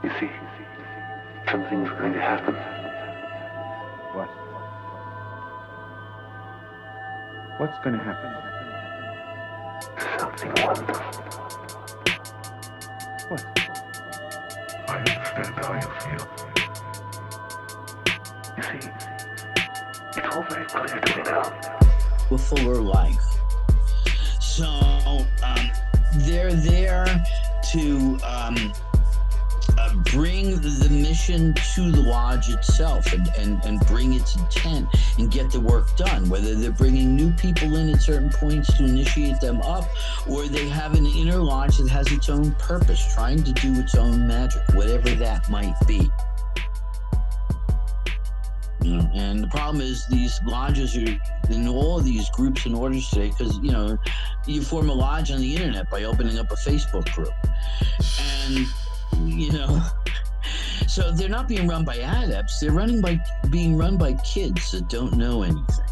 You see, something's going to happen. What? What's going to happen? Something wonderful. What? I understand how you feel. You see, it's all very clear to me now. A fuller life. So they're there to bring the mission to the lodge itself and bring its intent and get the work done, whether they're bringing new people in at certain points to initiate them up, or they have an inner lodge that has its own purpose, trying to do its own magic, whatever that might be. And the problem is these lodges are in all of these groups and orders today, because you form a lodge on the internet by opening up a Facebook group, and so they're not being run by adepts, they're being run by kids that don't know anything.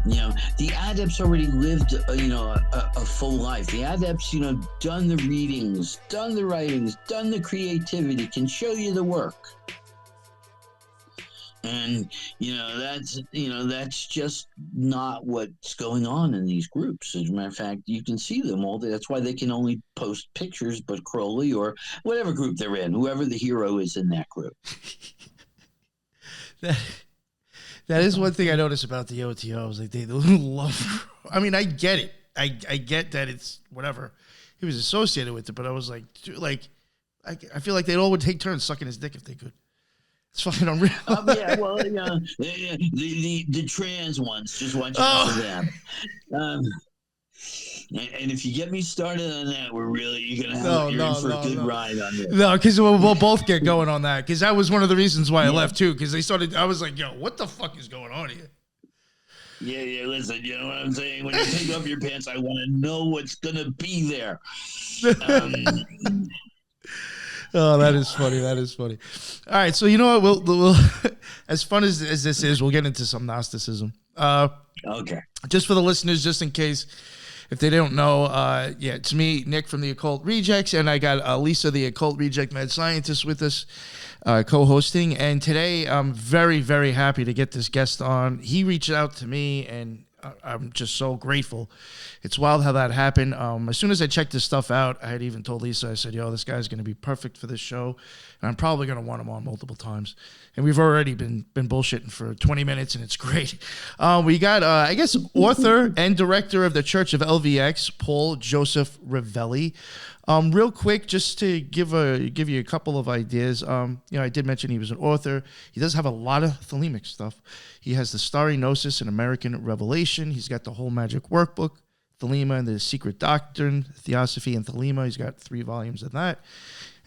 The adepts already lived a full life. The adepts done the readings, done the writings, done the creativity, can show you the work. And that's just not what's going on in these groups. As a matter of fact, you can see them all. That's why they can only post pictures, but Crowley or whatever group they're in, whoever the hero is in that group. That is one thing I noticed about the OTOs. Like, they love. I mean, I get it. I get that it's whatever he was associated with it, but I was like, dude, I feel like they all would take turns sucking his dick if they could. It's fucking unreal. Yeah, well, the trans ones, just watch out for them. And if you get me started on that, you're going to have you're in for a good ride on this. No, because we'll both get going on that, because that was one of the reasons why I left too, because I was like, yo, what the fuck is going on here? Yeah, listen, you know what I'm saying? When you take off your pants, I want to know what's going to be there. Oh, that is funny. That is funny. All right, so you know what? We'll as fun as this is, we'll get into some Gnosticism. Okay. Just for the listeners, just in case, if they don't know, it's me, Nick from the Occult Rejects, and I got Lisa, the Occult Reject Mad Scientist, with us, co-hosting. And today, I'm very, very happy to get this guest on. He reached out to me, and I'm just so grateful. It's wild how that happened. As soon as I checked this stuff out, I had even told Lisa, I said, yo, this guy's going to be perfect for this show, and I'm probably going to want him on multiple times. And we've already been bullshitting for 20 minutes, and it's great. We got, author and director of the Church of LVX, Paul Joseph Rovelli. Real quick, just to give you a couple of ideas. I did mention he was an author. He does have a lot of thelemic stuff. He has the Starry Gnosis and American Revelation. He's got the whole magic workbook, Thelema and the Secret Doctrine, Theosophy and Thelema. He's got 3 volumes of that.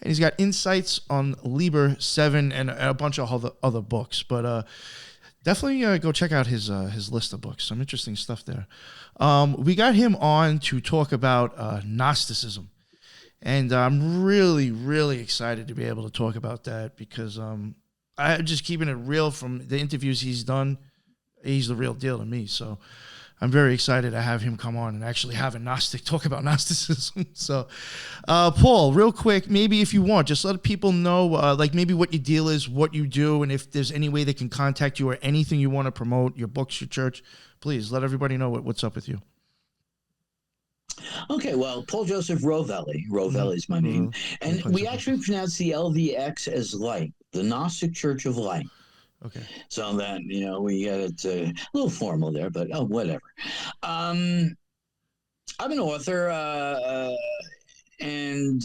And he's got insights on Liber 7 and a bunch of other books. But definitely go check out his list of books. Some interesting stuff there. We got him on to talk about Gnosticism. And I'm really, really excited to be able to talk about that, because I'm just keeping it real from the interviews he's done. He's the real deal to me. So I'm very excited to have him come on and actually have a Gnostic talk about Gnosticism. So, Paul, real quick, maybe if you want, just let people know, maybe what your deal is, what you do, and if there's any way they can contact you or anything you want to promote, your books, your church, please let everybody know what's up with you. Okay, well, Paul Joseph Rovelli. Rovelli is my name. And we actually pronounce the LVX as light, the Gnostic Church of Light. Okay. So that, we get it a little formal there, but whatever. I'm an author and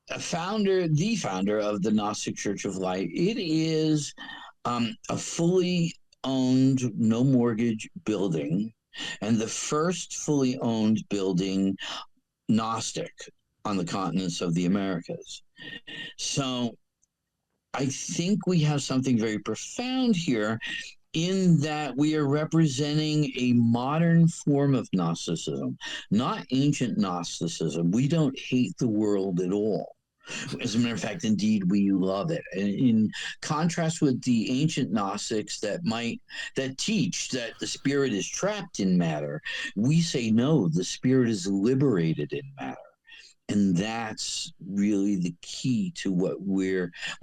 the founder of the Gnostic Church of Light. It is a fully owned, no mortgage building, and the first fully owned building Gnostic on the continents of the Americas. So I think we have something very profound here, in that we are representing a modern form of Gnosticism, not ancient Gnosticism. We don't hate the world at all. As a matter of fact, indeed, we love it. And in contrast with the ancient Gnostics that teach that the spirit is trapped in matter, we say no, the spirit is liberated in matter. And that's really the key to what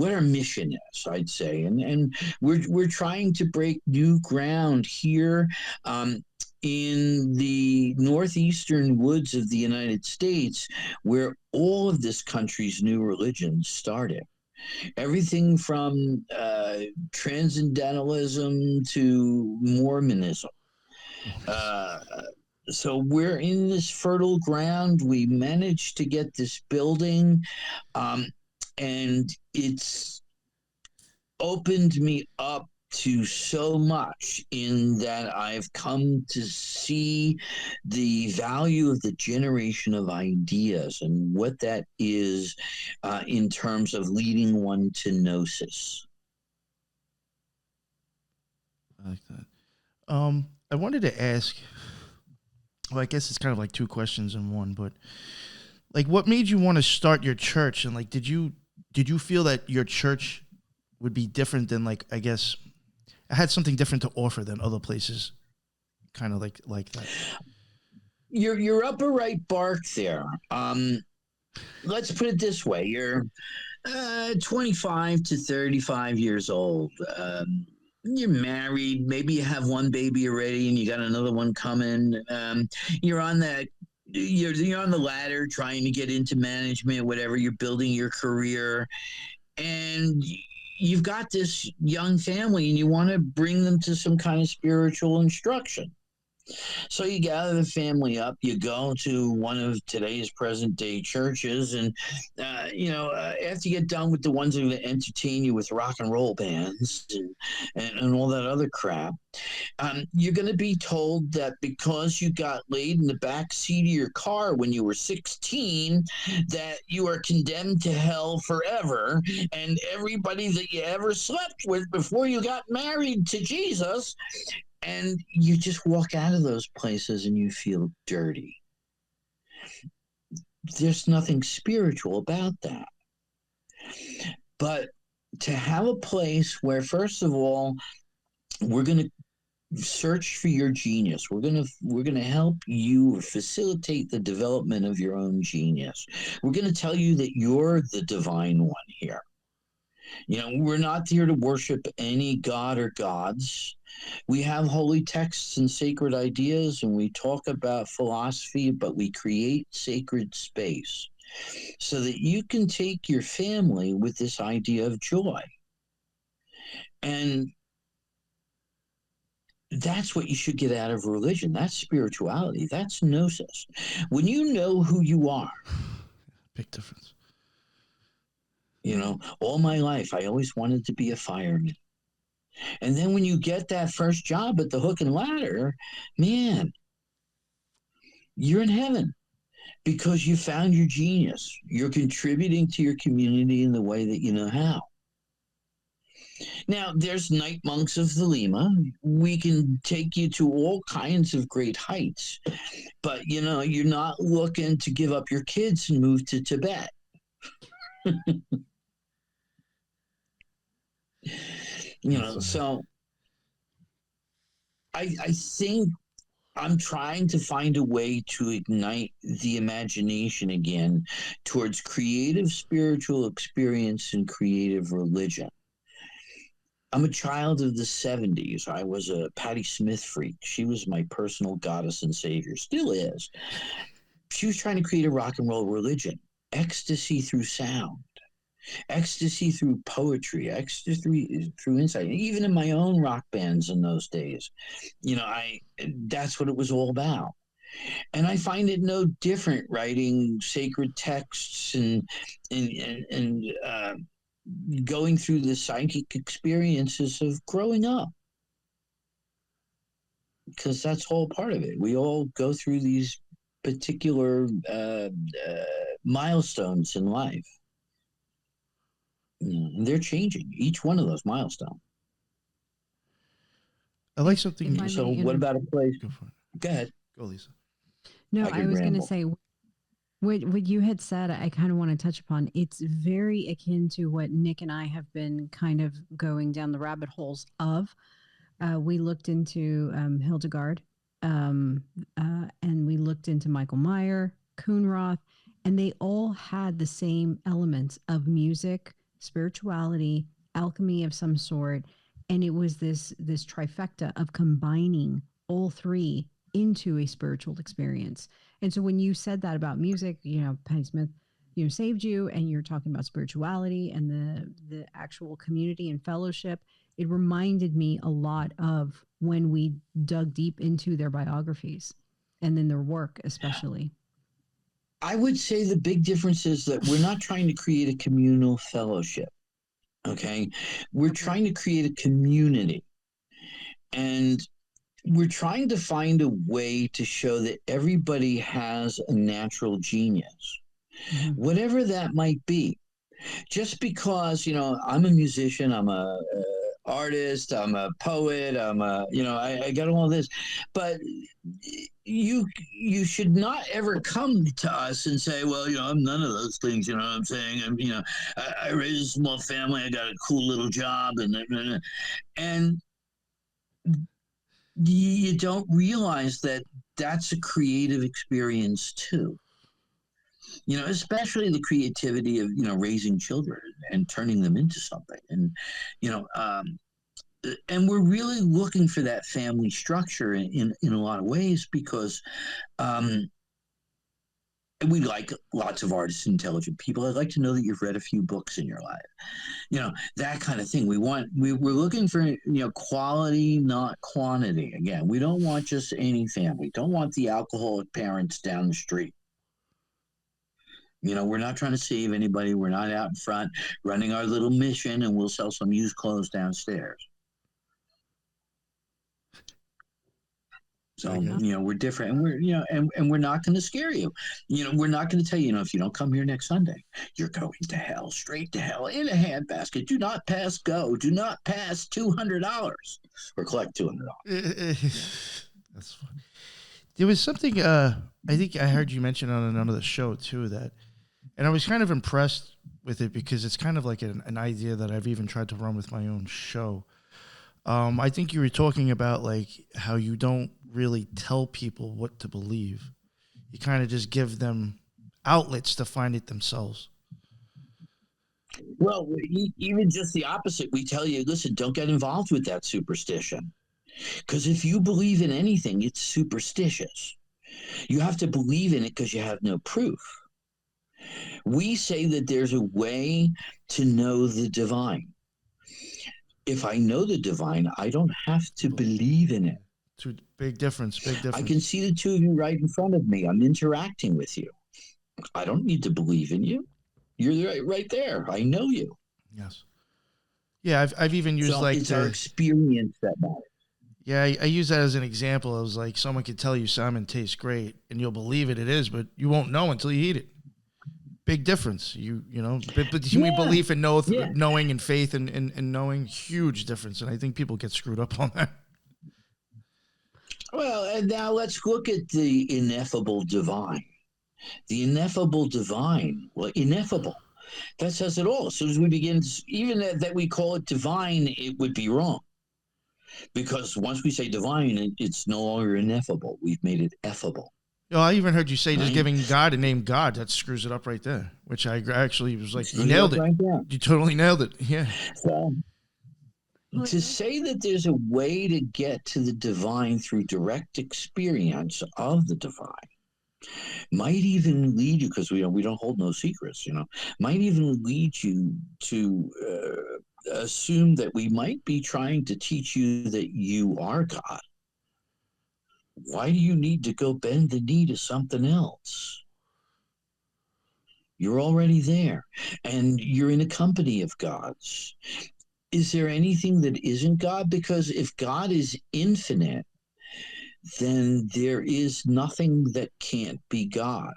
our mission is, I'd say. And we're trying to break new ground here in the northeastern woods of the United States, where all of this country's new religions started. Everything from transcendentalism to Mormonism. So we're in this fertile ground. We managed to get this building, and it's opened me up to so much in that I've come to see the value of the generation of ideas and what that is in terms of leading one to gnosis. I like that. I wanted to ask, well, I guess it's kind of like two questions in one, but like, what made you want to start your church? And like, did you feel that your church would be different than, like, I guess it had something different to offer than other places, kind of like that? You're up a right bark there. Let's put it this way: you're 25 to 35 years old. You're married. Maybe you have one baby already, and you got another one coming. You're on that. You're on the ladder, trying to get into management, whatever. You're building your career, and you've got this young family, and you want to bring them to some kind of spiritual instruction. So you gather the family up, you go to one of today's present day churches, and after you get done with the ones that are going to entertain you with rock and roll bands and all that other crap, you're going to be told that because you got laid in the back seat of your car when you were 16, that you are condemned to hell forever, and everybody that you ever slept with before you got married to Jesus. And you just walk out of those places and you feel dirty. There's nothing spiritual about that. But to have a place where, first of all, we're going to search for your genius. We're going to help you facilitate the development of your own genius. We're going to tell you that you're the divine one here. We're not here to worship any god or gods. We have holy texts and sacred ideas, and we talk about philosophy, but we create sacred space so that you can take your family with this idea of joy. And that's what you should get out of religion. That's spirituality. That's gnosis. When you know who you are. Big difference. All my life, I always wanted to be a fireman. And then when you get that first job at the hook and ladder, man, you're in heaven because you found your genius. You're contributing to your community in the way that you know how. Now, there's night monks of the Lima. We can take you to all kinds of great heights, but you're not looking to give up your kids and move to Tibet. So I think I'm trying to find a way to ignite the imagination again towards creative spiritual experience and creative religion. I'm a child of the 70s. I was a Patti Smith freak. She was my personal goddess and savior, still is. She was trying to create a rock and roll religion, ecstasy through sound. Ecstasy through poetry, ecstasy through insight. Even in my own rock bands in those days, that's what it was all about. And I find it no different writing sacred texts and going through the psychic experiences of growing up, because that's all part of it. We all go through these particular milestones in life. And they're changing each one of those milestones. I like something. So what about a place? Go ahead. Go, Lisa. No, I was going to say what you had said, I kind of want to touch upon. It's very akin to what Nick and I have been kind of going down the rabbit holes of. We looked into Hildegard, and we looked into Michael Meyer, Kuhnroth, and they all had the same elements of music, spirituality, alchemy of some sort, and it was this trifecta of combining all three into a spiritual experience. And so when you said that about music, Penny Smith, saved you, and you're talking about spirituality and the actual community and fellowship, it reminded me a lot of when we dug deep into their biographies and then their work, especially. I would say the big difference is that we're not trying to create a communal fellowship. Okay. We're trying to create a community. And we're trying to find a way to show that everybody has a natural genius, whatever that might be. Just because, I'm a musician, I'm a artist, I'm a poet, I got all this, but you should not ever come to us and say, well, I'm none of those things, you know what I'm saying? I raised a small family, I got a cool little job, and you don't realize that that's a creative experience too. Especially the creativity of, raising children and turning them into something. And, and we're really looking for that family structure in a lot of ways because we like lots of artists, intelligent people. I'd like to know that you've read a few books in your life, that kind of thing. We're looking for, quality, not quantity. Again, we don't want just any family. Don't want the alcoholic parents down the street. We're not trying to save anybody. We're not out in front running our little mission, and we'll sell some used clothes downstairs. So, we're different, and we're, and we're not going to scare you. We're not going to tell you, if you don't come here next Sunday, you're going to hell, straight to hell, in a handbasket. Do not pass go. Do not pass $200 or collect $200. That's funny. There was something, I think I heard you mention on another show too, and I was kind of impressed with it because it's kind of like an idea that I've even tried to run with my own show. I think you were talking about like how you don't really tell people what to believe. You kind of just give them outlets to find it themselves. Well, even just the opposite. We tell you, listen, don't get involved with that superstition. Because if you believe in anything, it's superstitious. You have to believe in it because you have no proof. We say that there's a way to know the divine. If I know the divine, I don't have to believe in it. Big difference. I can see the two of you right in front of me. I'm interacting with you. I don't need to believe in you. You're right there. I know you. Yes. Yeah, I've even used it's our experience that matters. Yeah, I use that as an example. I was like, someone could tell you salmon tastes great, and you'll believe it is, but you won't know until you eat it. Big difference. Between belief and knowing and faith and knowing, huge difference. And I think people get screwed up on that. Well, and now let's look at the ineffable divine. The ineffable divine, ineffable. That says it all. As soon as we begin, even that we call it divine, it would be wrong. Because once we say divine, it's no longer ineffable. We've made it effable. I even heard you say just giving God a name God. That screws it up right there, which I actually was like, you nailed it. Right, you totally nailed it. Yeah. So, to say that there's a way to get to the divine through direct experience of the divine might even lead you, because we don't hold no secrets, might even lead you to assume that we might be trying to teach you that you are God. Why do you need to go bend the knee to something else? You're already there, and you're in a company of gods. Is there anything that isn't God? Because if God is infinite, then there is nothing that can't be God.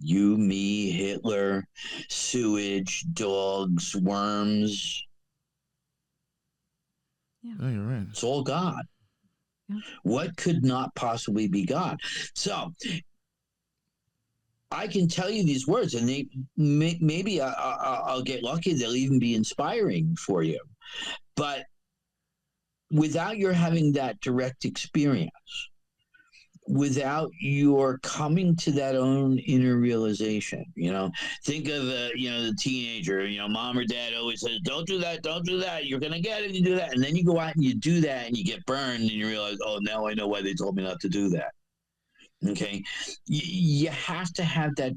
You, me, Hitler, sewage, dogs, worms. Yeah. Oh, you're right. It's all God. Yeah. What could not possibly be God? So I can tell you these words, and maybe I'll get lucky. They'll even be inspiring for you. But without your having that direct experience, without your coming to that own inner realization. Think of the teenager. Mom or dad always says, don't do that, you're gonna get it, you do that, and then you go out and you do that and you get burned and you realize, oh, now I know why they told me not to do that. Okay, you have to have that.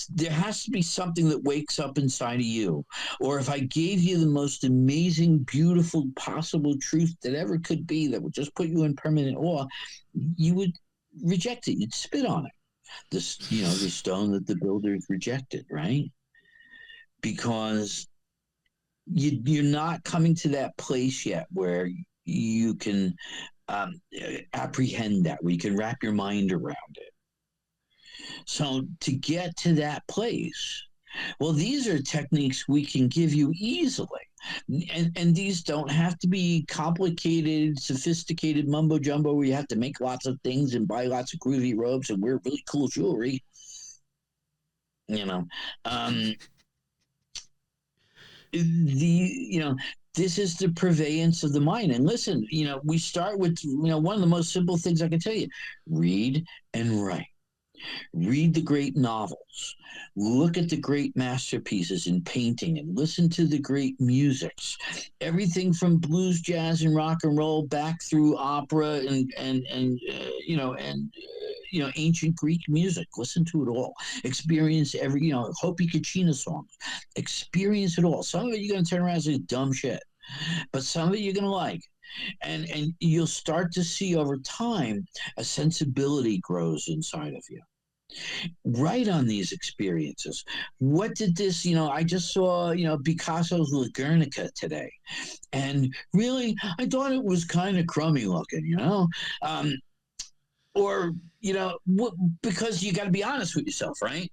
There has to be something that wakes up inside of you. Or if I gave you the most amazing, beautiful, possible truth that ever could be, that would just put you in permanent awe, you would reject it. You'd spit on it. The stone that the builders rejected, right? Because you're not coming to that place yet where you can apprehend that, where you can wrap your mind around it. So to get to that place, well, these are techniques we can give you easily. And these don't have to be complicated, sophisticated mumbo jumbo where you have to make lots of things and buy lots of groovy robes and wear really cool jewelry. This is the purveyance of the mind. And listen, we start with, one of the most simple things I can tell you: read and write. Read the great novels, look at the great masterpieces in painting, and listen to the great musics. Everything from blues, jazz, and rock and roll back through opera and ancient Greek music. Listen to it all. Experience every, Hopi Kachina songs. Experience it all. Some of it you're going to turn around and say dumb shit, but some of it you're going to like. And you'll start to see over time a sensibility grows inside of you. Write on these experiences. What did this, I just saw, Picasso's La Guernica today. And really, I thought it was kind of crummy looking, because you got to be honest with yourself, right?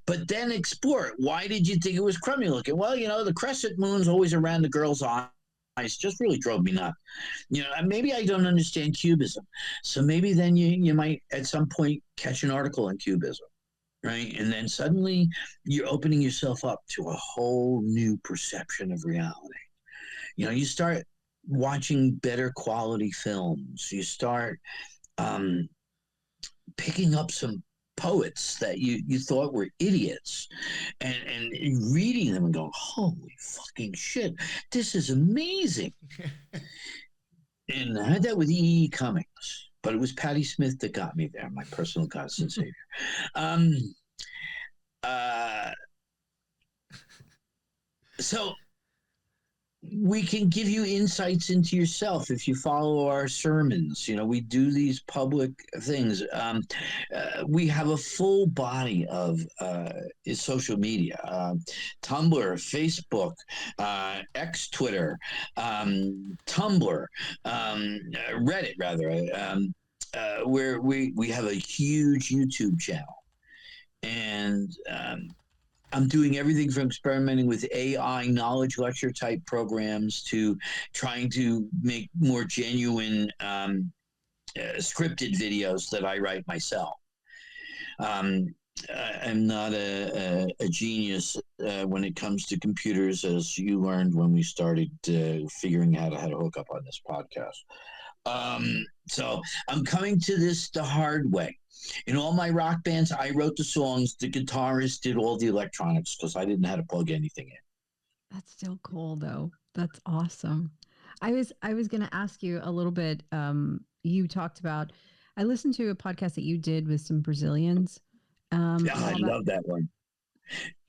But then explore it. Why did you think it was crummy looking? Well, the crescent moon's always around the girl's eyes. Just really drove me nuts. Maybe I don't understand Cubism. So maybe then you might at some point catch an article on Cubism, right? And then suddenly you're opening yourself up to a whole new perception of reality. You start watching better quality films. You start picking up some poets that you thought were idiots and reading them and going, holy fucking shit, this is amazing. And I had that with E.E. Cummings, but it was Patti Smith that got me there, my personal goddess and savior. So we can give you insights into yourself if you follow our sermons. We do these public things. We have a full body of social media: Tumblr, Facebook, X, Twitter, Tumblr, Reddit, rather, where we have a huge YouTube channel. And I'm doing everything from experimenting with AI knowledge lecture type programs to trying to make more genuine scripted videos that I write myself. I'm not a genius when it comes to computers, as you learned when we started figuring out how to hook up on this podcast. So I'm coming to this the hard way. In all my rock bands, I wrote the songs. The guitarist did all the electronics because I didn't know how to plug anything in. That's still cool, though. That's awesome. I was going to ask you a little bit. You talked about. I listened to a podcast that you did with some Brazilians. I love that one.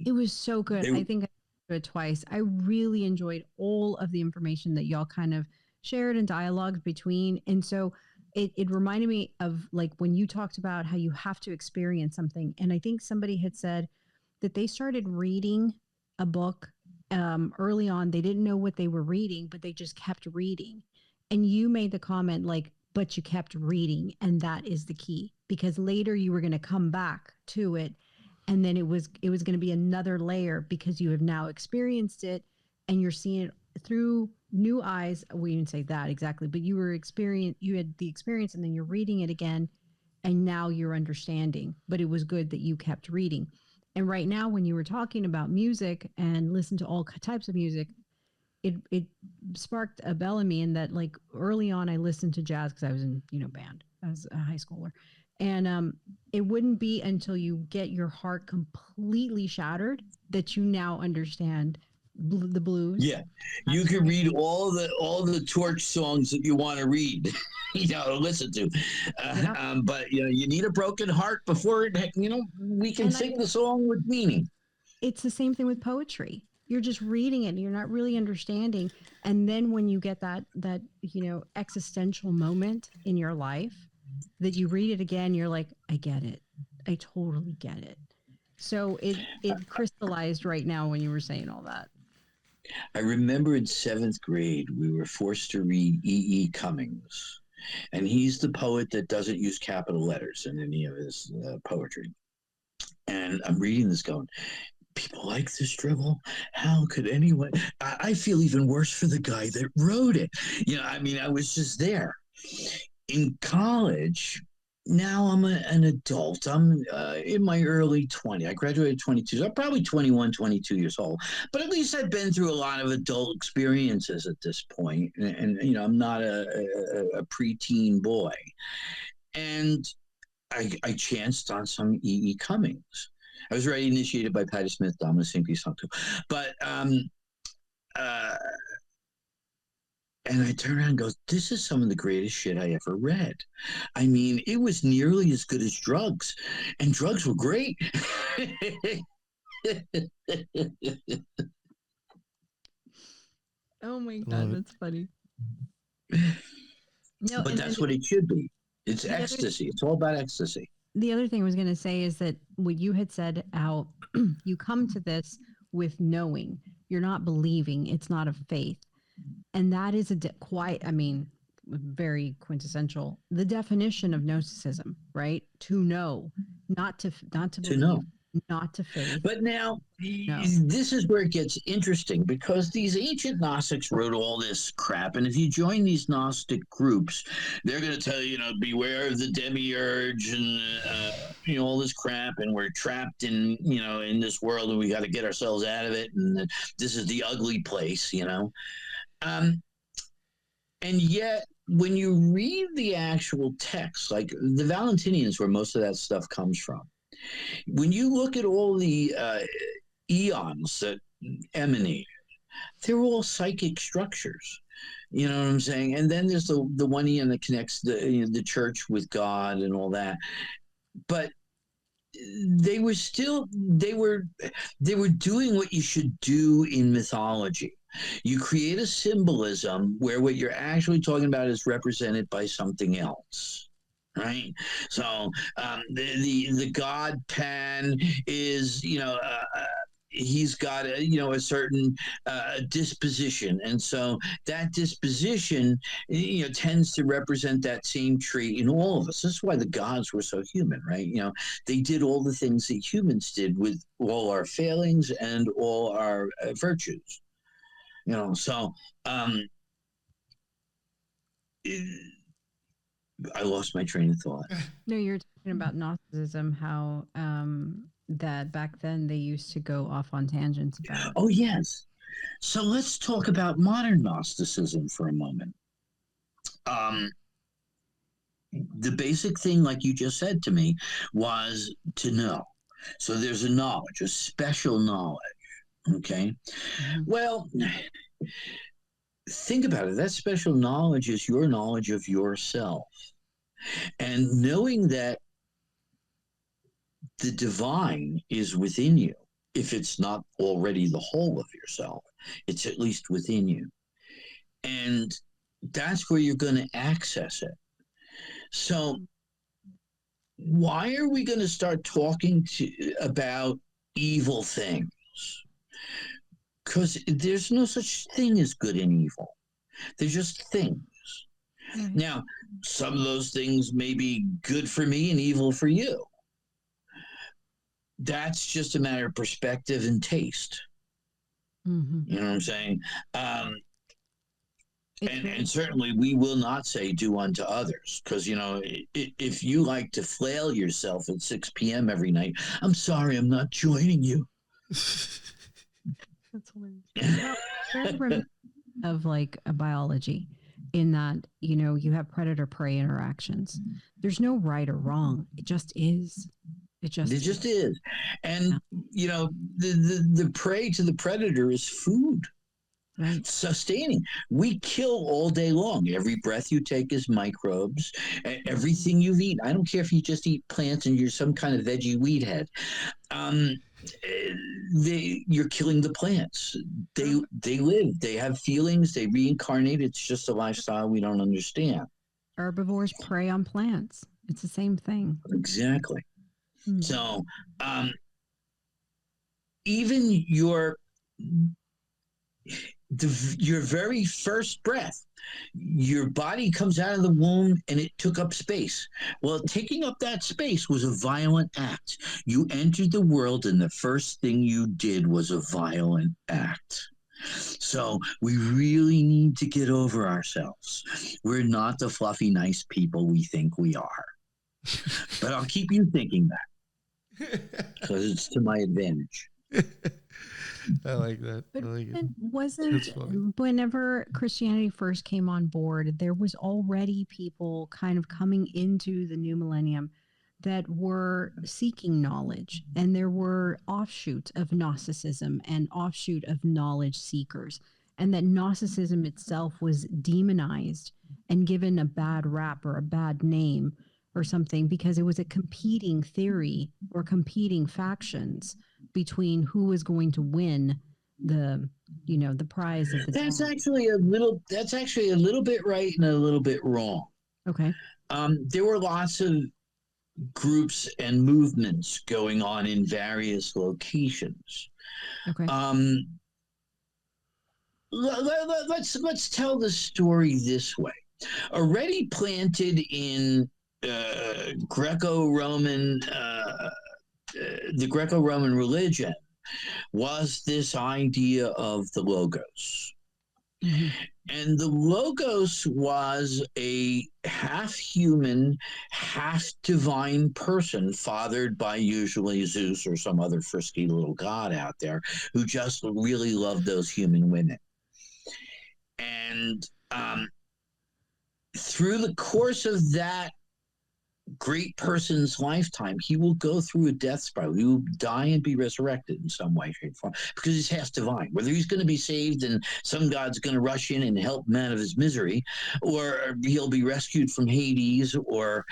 It was so good. I think I did it twice. I really enjoyed all of the information that y'all kind of shared and dialogued between, and so. It reminded me of like when you talked about how you have to experience something. And I think somebody had said that they started reading a book early on. They didn't know what they were reading, but they just kept reading. And you made the comment like, but you kept reading. And that is the key, because later you were going to come back to it. And then it was going to be another layer because you have now experienced it and you're seeing it through new eyes. We didn't say that exactly, but you had the experience and then you're reading it again and now you're understanding, but it was good that you kept reading. And right now, when you were talking about music and listen to all types of music, it sparked a bell in me in that like early on, I listened to jazz because I was in, band. as a high schooler. And it wouldn't be until you get your heart completely shattered that you now understand the blues. Yeah, you can read all the Torch songs that you want to read, listen to, but you need a broken heart before we can sing the song with meaning. It's the same thing with poetry. You're just reading it and you're not really understanding. And then when you get that existential moment in your life that you read it again, you're like, I get it. I totally get it. So it crystallized right now when you were saying all that. I remember in 7th grade, we were forced to read E.E. Cummings, and he's the poet that doesn't use capital letters in any of his poetry. And I'm reading this going, people like this drivel? How could anyone? I feel even worse for the guy that wrote it. I was just there. In college, now I'm an adult. I'm in my early 20s. I graduated 22. So I'm probably 21, 22 years old. But at least I've been through a lot of adult experiences at this point. And I'm not a preteen boy. And I chanced on some E.E. Cummings. I was already initiated by Patti Smith, Dominus Sancti Sancto. But and I turn around and go, this is some of the greatest shit I ever read. I mean, it was nearly as good as drugs. And drugs were great. Oh my God, that's funny. No, but that's what it should be. It's ecstasy. It's all about ecstasy. The other thing I was going to say is that what you had said, how you come to this with knowing. You're not believing. It's not of faith. And that is very quintessential. The definition of Gnosticism, right? To know, not to believe, know. Not to faith. But now, this is where it gets interesting, because these ancient Gnostics wrote all this crap, and if you join these Gnostic groups, they're going to tell you, beware of the demiurge and all this crap, and we're trapped in this world, and we got to get ourselves out of it, and this is the ugly place, And yet, when you read the actual text, like the Valentinians, where most of that stuff comes from, when you look at all the eons that emanated, they're all psychic structures. You know what I'm saying? And then there's the one eon that connects the church with God and all that. But they were doing what you should do in mythology. You create a symbolism where what you're actually talking about is represented by something else. Right, so the god Pan is he's got a certain disposition, and so that disposition tends to represent that same trait in all of us. This is why the gods were so human, right? They did all the things that humans did with all our failings and all our virtues. So. I lost my train of thought. No, you're talking about Gnosticism, how that back then they used to go off on tangents about. Oh, yes. So let's talk about modern Gnosticism for a moment. The basic thing, like you just said to me, was to know. So there's a knowledge, a special knowledge. Okay. Mm-hmm. Well, think about it. That special knowledge is your knowledge of yourself. And knowing that the divine is within you, if it's not already the whole of yourself, it's at least within you. And that's where you're going to access it. So why are we going to start talking about evil things? Because there's no such thing as good and evil. They're just things. Mm-hmm. Now, some of those things may be good for me and evil for you. That's just a matter of perspective and taste. Mm-hmm. You know what I'm saying? And certainly we will not say do unto others, because, if you like to flail yourself at 6 p.m. every night, I'm sorry, I'm not joining you. That's hilarious. Of like a biology. in that, you have predator-prey interactions. There's no right or wrong. It just is. It just is. And, the prey to the predator is food. Right. Sustaining. We kill all day long. Every breath you take is microbes. Everything you've eaten. I don't care if you just eat plants and you're some kind of veggie weed head. You're killing the plants. They live. They have feelings. They reincarnate. It's just a lifestyle we don't understand. Herbivores prey on plants. It's the same thing. Exactly. So, even your very first breath, your body comes out of the womb and it took up space. Well, taking up that space was a violent act. You entered the world and the first thing you did was a violent act. So we really need to get over ourselves. We're not the fluffy, nice people we think we are. But I'll keep you thinking that because it's to my advantage. I like that. But I like it wasn't whenever Christianity first came on board, there was already people kind of coming into the new millennium that were seeking knowledge, and there were offshoots of Gnosticism and offshoot of knowledge seekers, and that Gnosticism itself was demonized and given a bad rap or a bad name or something because it was a competing theory or competing factions between who was going to win the prize of the that's town. actually a little bit right and a little bit wrong. Okay. There were lots of groups and movements going on in various locations. Okay. Let's tell the story this way. Already planted in Greco-Roman the Greco-Roman religion was this idea of the Logos. Mm-hmm. And the Logos was a half human, half divine person, fathered by usually Zeus or some other frisky little god out there who just really loved those human women. And through the course of that great person's lifetime, he will go through a death spiral. He will die and be resurrected in some way, shape, or form, because he's half divine. Whether he's going to be saved and some god's going to rush in and help him out of his misery, or he'll be rescued from Hades, or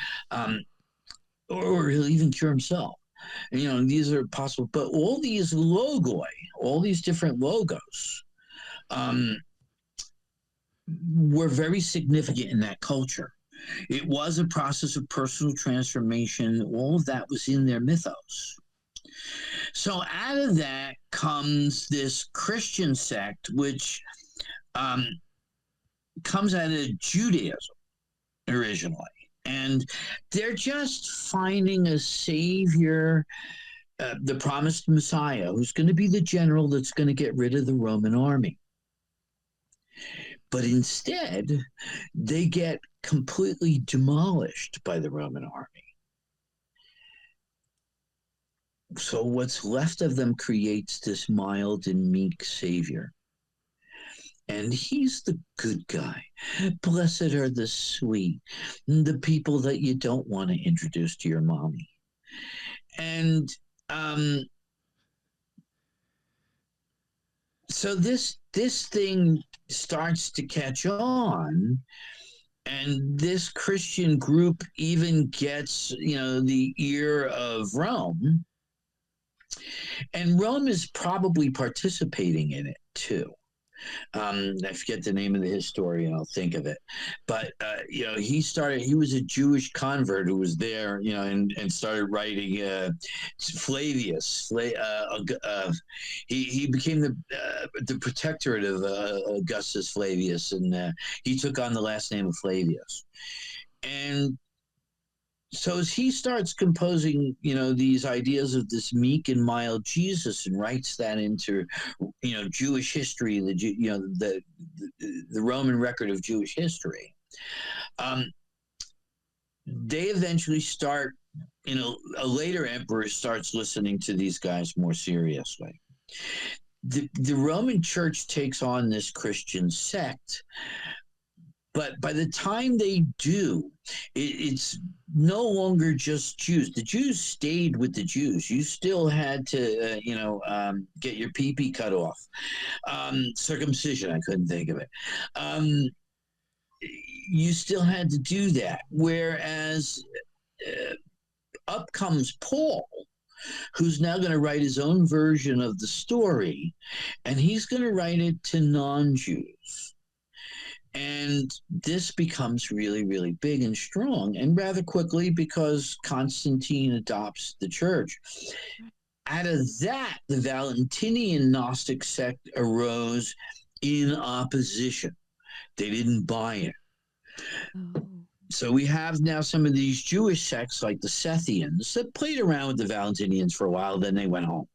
he'll even cure himself. And, these are possible. But all these logoi, all these different logos, were very significant in that culture. It was a process of personal transformation. All of that was in their mythos. So out of that comes this Christian sect, which comes out of Judaism originally. And they're just finding a savior, the promised Messiah, who's going to be the general that's going to get rid of the Roman army. But instead, they get completely demolished by the Roman army. So what's left of them creates this mild and meek savior. And he's the good guy. Blessed are the sweet, the people that you don't want to introduce to your mommy. And so this thing starts to catch on, and this Christian group even gets, the ear of Rome, and Rome is probably participating in it too. I forget the name of the historian. I'll think of it. But, he was a Jewish convert who was there, and started writing Flavius. He became the protectorate of Augustus Flavius, and he took on the last name of Flavius. And so as he starts composing, these ideas of this meek and mild Jesus, and writes that into, Jewish history, the Roman record of Jewish history, they eventually start, a later emperor starts listening to these guys more seriously. The Roman Church takes on this Christian sect, But by the time they do, it's no longer just Jews. The Jews stayed with the Jews. You still had to, get your pee-pee cut off. Circumcision, I couldn't think of it. You still had to do that. Whereas up comes Paul, who's now going to write his own version of the story, and he's going to write it to non-Jews. And this becomes really, really big and strong, and rather quickly because Constantine adopts the church. Out of that, the Valentinian Gnostic sect arose in opposition. They didn't buy it. Oh. So we have now some of these Jewish sects like the Sethians that played around with the Valentinians for a while, then they went home.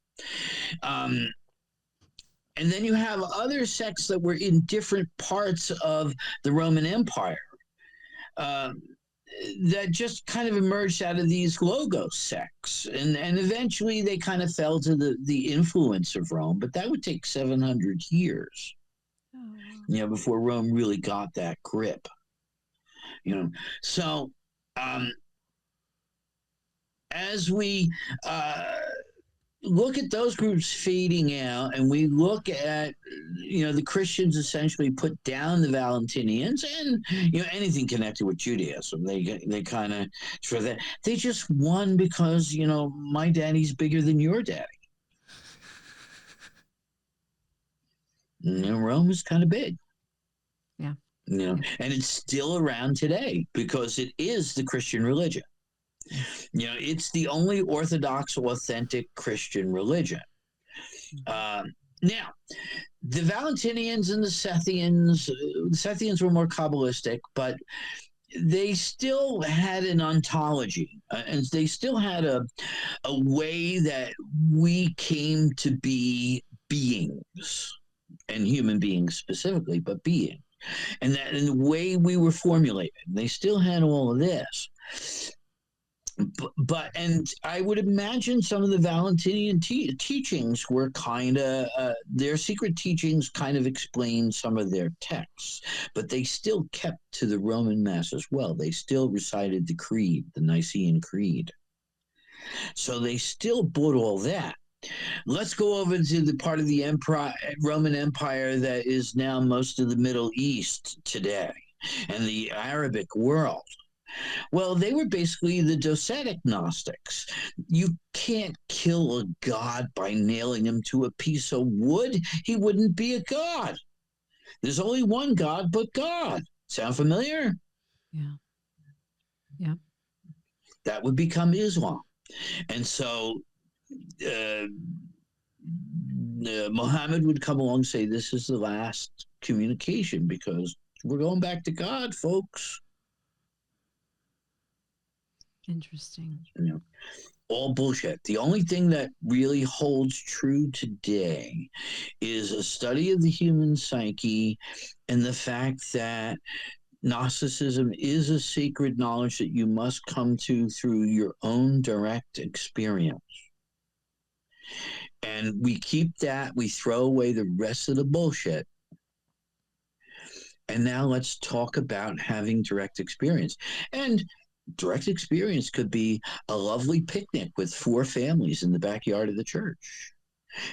And then you have other sects that were in different parts of the Roman Empire that just kind of emerged out of these logos sects. And eventually they kind of fell to the influence of Rome, but that would take 700 years, before Rome really got that grip. So as we look at those groups fading out, and we look at the Christians essentially put down the Valentinians and anything connected with Judaism, they kind of for that they just won because my daddy's bigger than your daddy. Rome is kind of big. Yeah. And it's still around today because it is the Christian religion. It's the only Orthodox, authentic Christian religion. Now, the Valentinians and the Sethians were more Kabbalistic, but they still had an ontology, and they still had a way that we came to be beings, and human beings specifically, but beings. And the way we were formulated, they still had all of this. But I would imagine some of the Valentinian teachings were kind of, their secret teachings kind of explained some of their texts, but they still kept to the Roman Mass as well. They still recited the Creed, the Nicene Creed. So they still bought all that. Let's go over to the part of the Roman Empire that is now most of the Middle East today and the Arabic world. Well, they were basically the docetic Gnostics. You can't kill a god by nailing him to a piece of wood. He wouldn't be a god. There's only one God but God. Sound familiar? Yeah. Yeah. That would become Islam. And so Muhammad would come along and say, this is the last communication because we're going back to God, folks. Interesting. All bullshit. The only thing that really holds true today is a study of the human psyche and the fact that Gnosticism is a sacred knowledge that you must come to through your own direct experience. And we keep that, we throw away the rest of the bullshit. And now let's talk about having direct experience. And direct experience could be a lovely picnic with 4 families in the backyard of the church.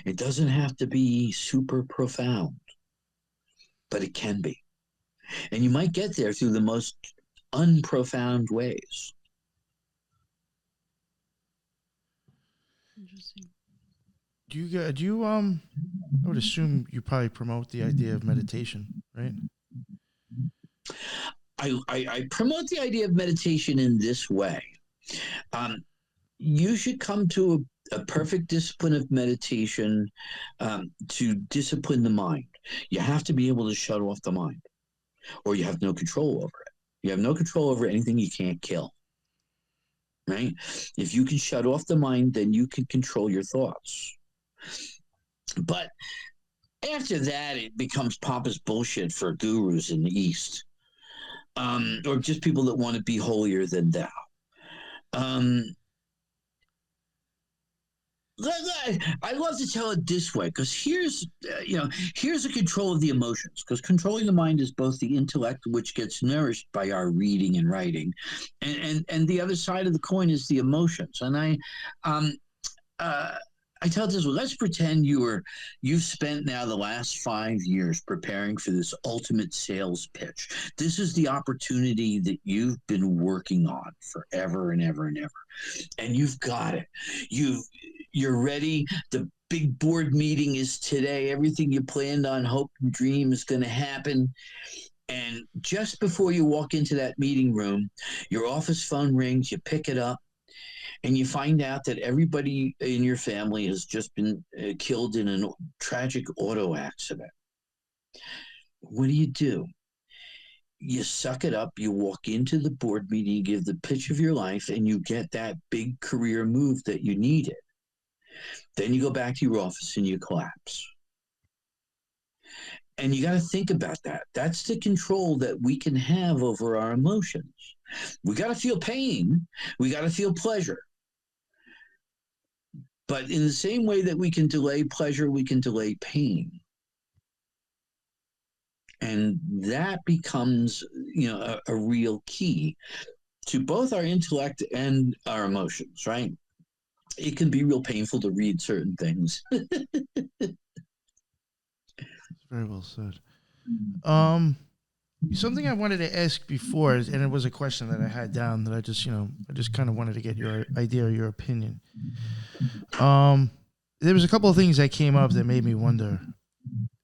It doesn't have to be super profound, but it can be. And you might get there through the most unprofound ways. Interesting. I would assume you probably promote the idea of meditation, right? I promote the idea of meditation in this way. You should come to a perfect discipline of meditation to discipline the mind. You have to be able to shut off the mind, or you have no control over it. You have no control over anything you can't kill, right? If you can shut off the mind, then you can control your thoughts. But after that, it becomes pompous bullshit for gurus in the East. Or just people that want to be holier than thou. I love to tell it this way, because here's the control of the emotions, because controlling the mind is both the intellect, which gets nourished by our reading and writing, and the other side of the coin is the emotions. And I tell this, well, let's pretend you've spent now the last 5 years preparing for this ultimate sales pitch. This is the opportunity that you've been working on forever and ever and ever, and you've got it. You're ready. The big board meeting is today. Everything you planned on, hope and dream is going to happen. And just before you walk into that meeting room, your office phone rings, you pick it up, and you find out that everybody in your family has just been killed in a tragic auto accident. What do? You suck it up, you walk into the board meeting, you give the pitch of your life, and you get that big career move that you needed. Then you go back to your office and you collapse. And you got to think about that. That's the control that we can have over our emotions. We got to feel pain. We got to feel pleasure. But in the same way that we can delay pleasure, we can delay pain. And that becomes, a real key to both our intellect and our emotions, right? It can be real painful to read certain things. Very well said. Something I wanted to ask before, and it was a question that I had down that I just kind of wanted to get your idea or your opinion. There was a couple of things that came up that made me wonder,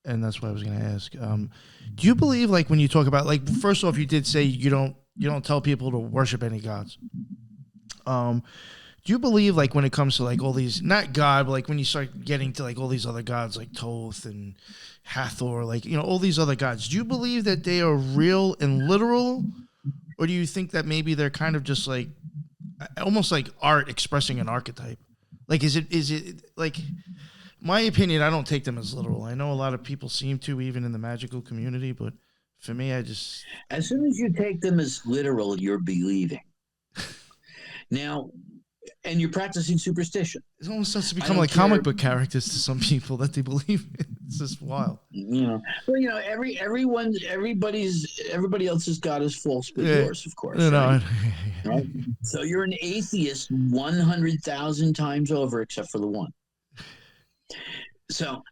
and that's what I was going to ask. Do you believe, like, when you talk about, like, first off, you did say you don't tell people to worship any gods. Do you believe, like, when it comes to, like, all these, not God, but, like, when you start getting to, like, all these other gods, like Thoth and Hathor, like, all these other gods, do you believe that they are real and literal? Or do you think that maybe they're kind of just, like, almost like art expressing an archetype? Like, is it, like, my opinion, I don't take them as literal. I know a lot of people seem to, even in the magical community, but for me, I just... As soon as you take them as literal, you're believing. Now... And you're practicing superstition. It almost starts to become like comic book characters to some people that they believe in. It's just wild. Everybody else's God is false, but yours, of course. Right? Right? So you're an atheist 100,000 times over, except for the one. So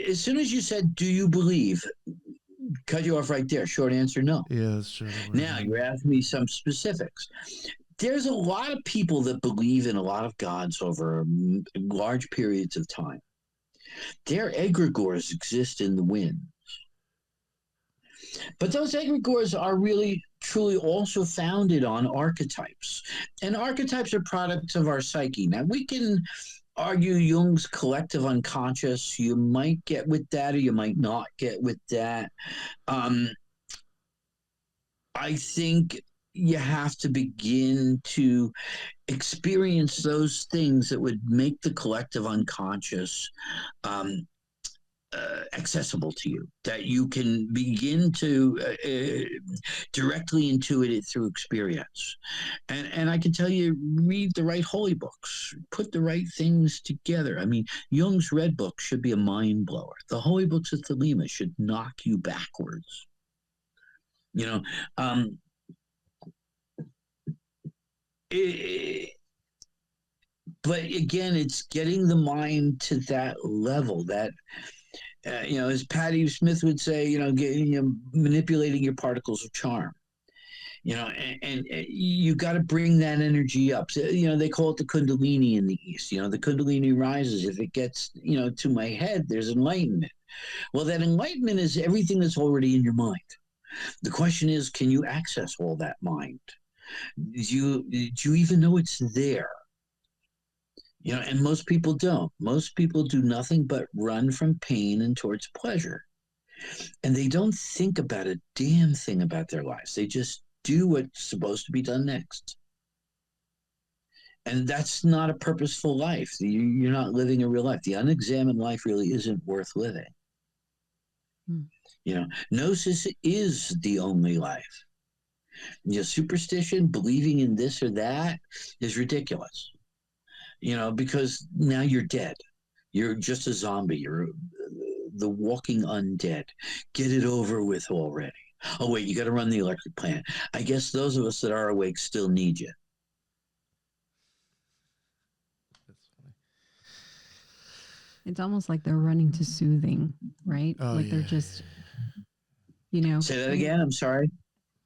as soon as you said, "Do you believe?" cut you off right there. Short answer, no. Yeah, that's true. Now you're asking me some specifics. There's a lot of people that believe in a lot of gods over large periods of time. Their egregores exist in the wind. But those egregores are really, truly also founded on archetypes. And archetypes are products of our psyche. Now, we can argue Jung's collective unconscious. You might get with that or you might not get with that. I think you have to begin to experience those things that would make the collective unconscious accessible to you, that you can begin to directly intuit it through experience. And I can tell you, read the right holy books, put the right things together. I mean, Jung's Red Book should be a mind blower. The holy books of Thelema should knock you backwards. But again, it's getting the mind to that level that, as Patti Smith would say, manipulating your particles of charm, and you got to bring that energy up. So, they call it the Kundalini in the East. The Kundalini rises. If it gets, to my head, there's enlightenment. Well, that enlightenment is everything that's already in your mind. The question is, can you access all that mind? Do you even know it's there? And most people don't. Most people do nothing but run from pain and towards pleasure. And they don't think about a damn thing about their lives. They just do what's supposed to be done next. And that's not a purposeful life. You're not living a real life. The unexamined life really isn't worth living. Gnosis is the only life. Superstition, believing in this or that, is ridiculous. because now you're dead. You're just a zombie. You're the walking undead. Get it over with already. Oh, wait, you got to run the electric plant. I guess those of us that are awake still need you. That's funny. It's almost like they're running to soothing, right? Oh, like they're yeah, just, Say that again. I'm sorry.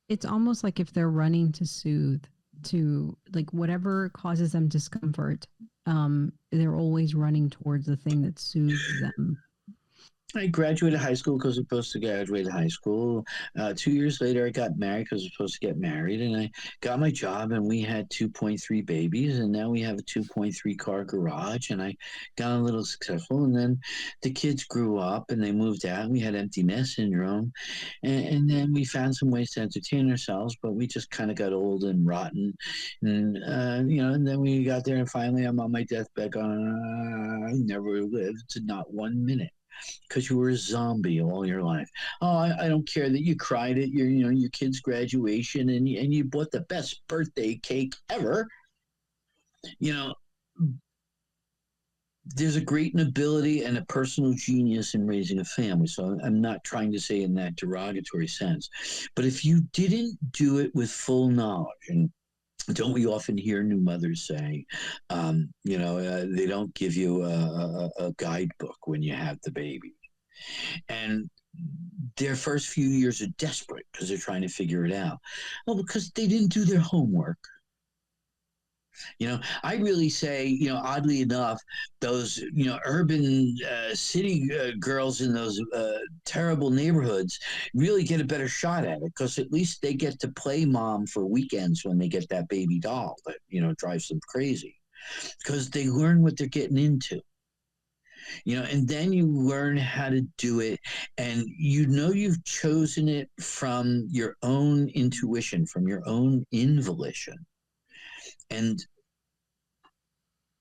It's almost like if they're running to soothe, to like whatever causes them discomfort, they're always running towards the thing that soothes them. I graduated high school because I was supposed to graduate high school. 2 years later, I got married because I was supposed to get married. And I got my job, and we had 2.3 babies. And now we have a 2.3 car garage. And I got a little successful. And then the kids grew up and they moved out. And we had empty nest syndrome. And then we found some ways to entertain ourselves, but we just kind of got old and rotten. And, and then we got there. And finally, I'm on my deathbed going, I never lived not 1 minute. Because you were a zombie all your life. Oh, I don't care that you cried at your kid's graduation and you bought the best birthday cake ever. There's a great nobility and a personal genius in raising a family. So I'm not trying to say in that derogatory sense. But if you didn't do it with full knowledge, and don't we often hear new mothers say, they don't give you a guidebook when you have the baby. And their first few years are desperate because they're trying to figure it out. Well, because they didn't do their homework. I really say, oddly enough, those, urban city girls in those terrible neighborhoods really get a better shot at it because at least they get to play mom for weekends when they get that baby doll that, drives them crazy because they learn what they're getting into. And then you learn how to do it, and you've chosen it from your own intuition, from your own involition. And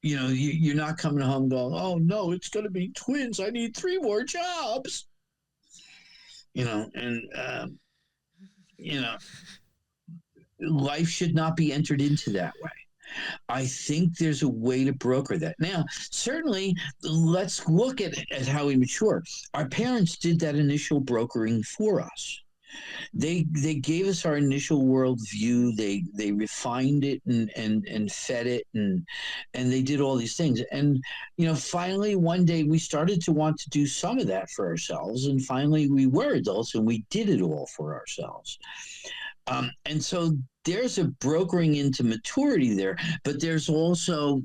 you're not coming home going, oh no, it's going to be twins. I need 3 more jobs. Life should not be entered into that way. I think there's a way to broker that. Now, certainly, let's look at how we mature. Our parents did that initial brokering for us. They gave us our initial worldview. They refined it and fed it and they did all these things. And finally one day we started to want to do some of that for ourselves. And finally we were adults and we did it all for ourselves. And so there's a brokering into maturity there, but there's also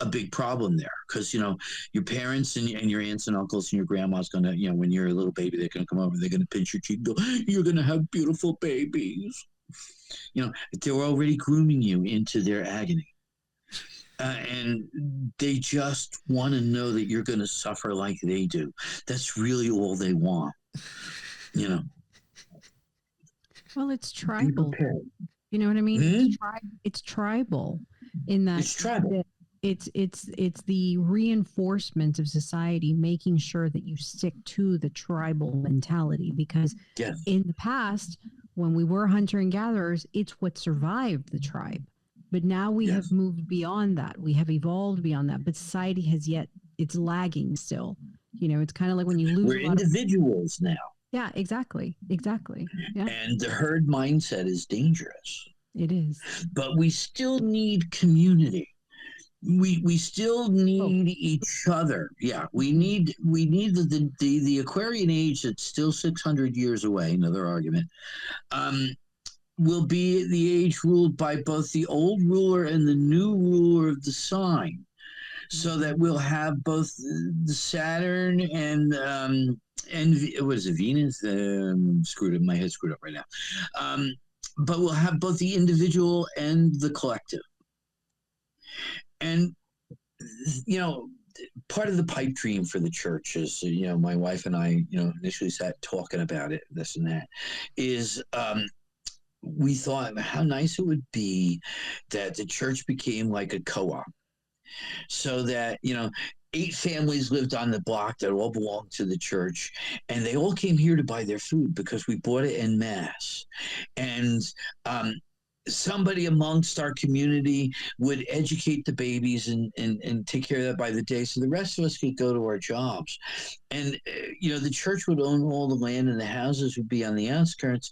a big problem there because your parents and your aunts and uncles and your grandma's gonna when you're a little baby they're gonna come over, they're gonna pinch your cheek and go, you're gonna have beautiful babies. They're already grooming you into their agony, and they just want to know that you're gonna suffer like they do. That's really all they want. Well, it's tribal. You know what I mean? It's tribal in that it's tribal. It's the reinforcement of society making sure that you stick to the tribal mentality because in the past when we were hunter and gatherers, it's what survived the tribe. But now we have moved beyond that. We have evolved beyond that, but society it's lagging still. It's kind of like when you lose. We're individuals now. Yeah, exactly. Yeah. And the herd mindset is dangerous. It is. But we still need community. We still need each other. Yeah, we need the Aquarian age that's still 600 years away. Another argument will be the age ruled by both the old ruler and the new ruler of the sign, so that we'll have both the Saturn and what is it, Venus? Screwed up. My head's screwed up right now. But we'll have both the individual and the collective. And, part of the pipe dream for the church is, my wife and I, initially sat talking about it, this and that, is we thought how nice it would be that the church became like a co-op. So that, 8 families lived on the block that all belonged to the church, and they all came here to buy their food because we bought it en masse. And somebody amongst our community would educate the babies and take care of that by the day, so the rest of us could go to our jobs. And the church would own all the land and the houses would be on the outskirts,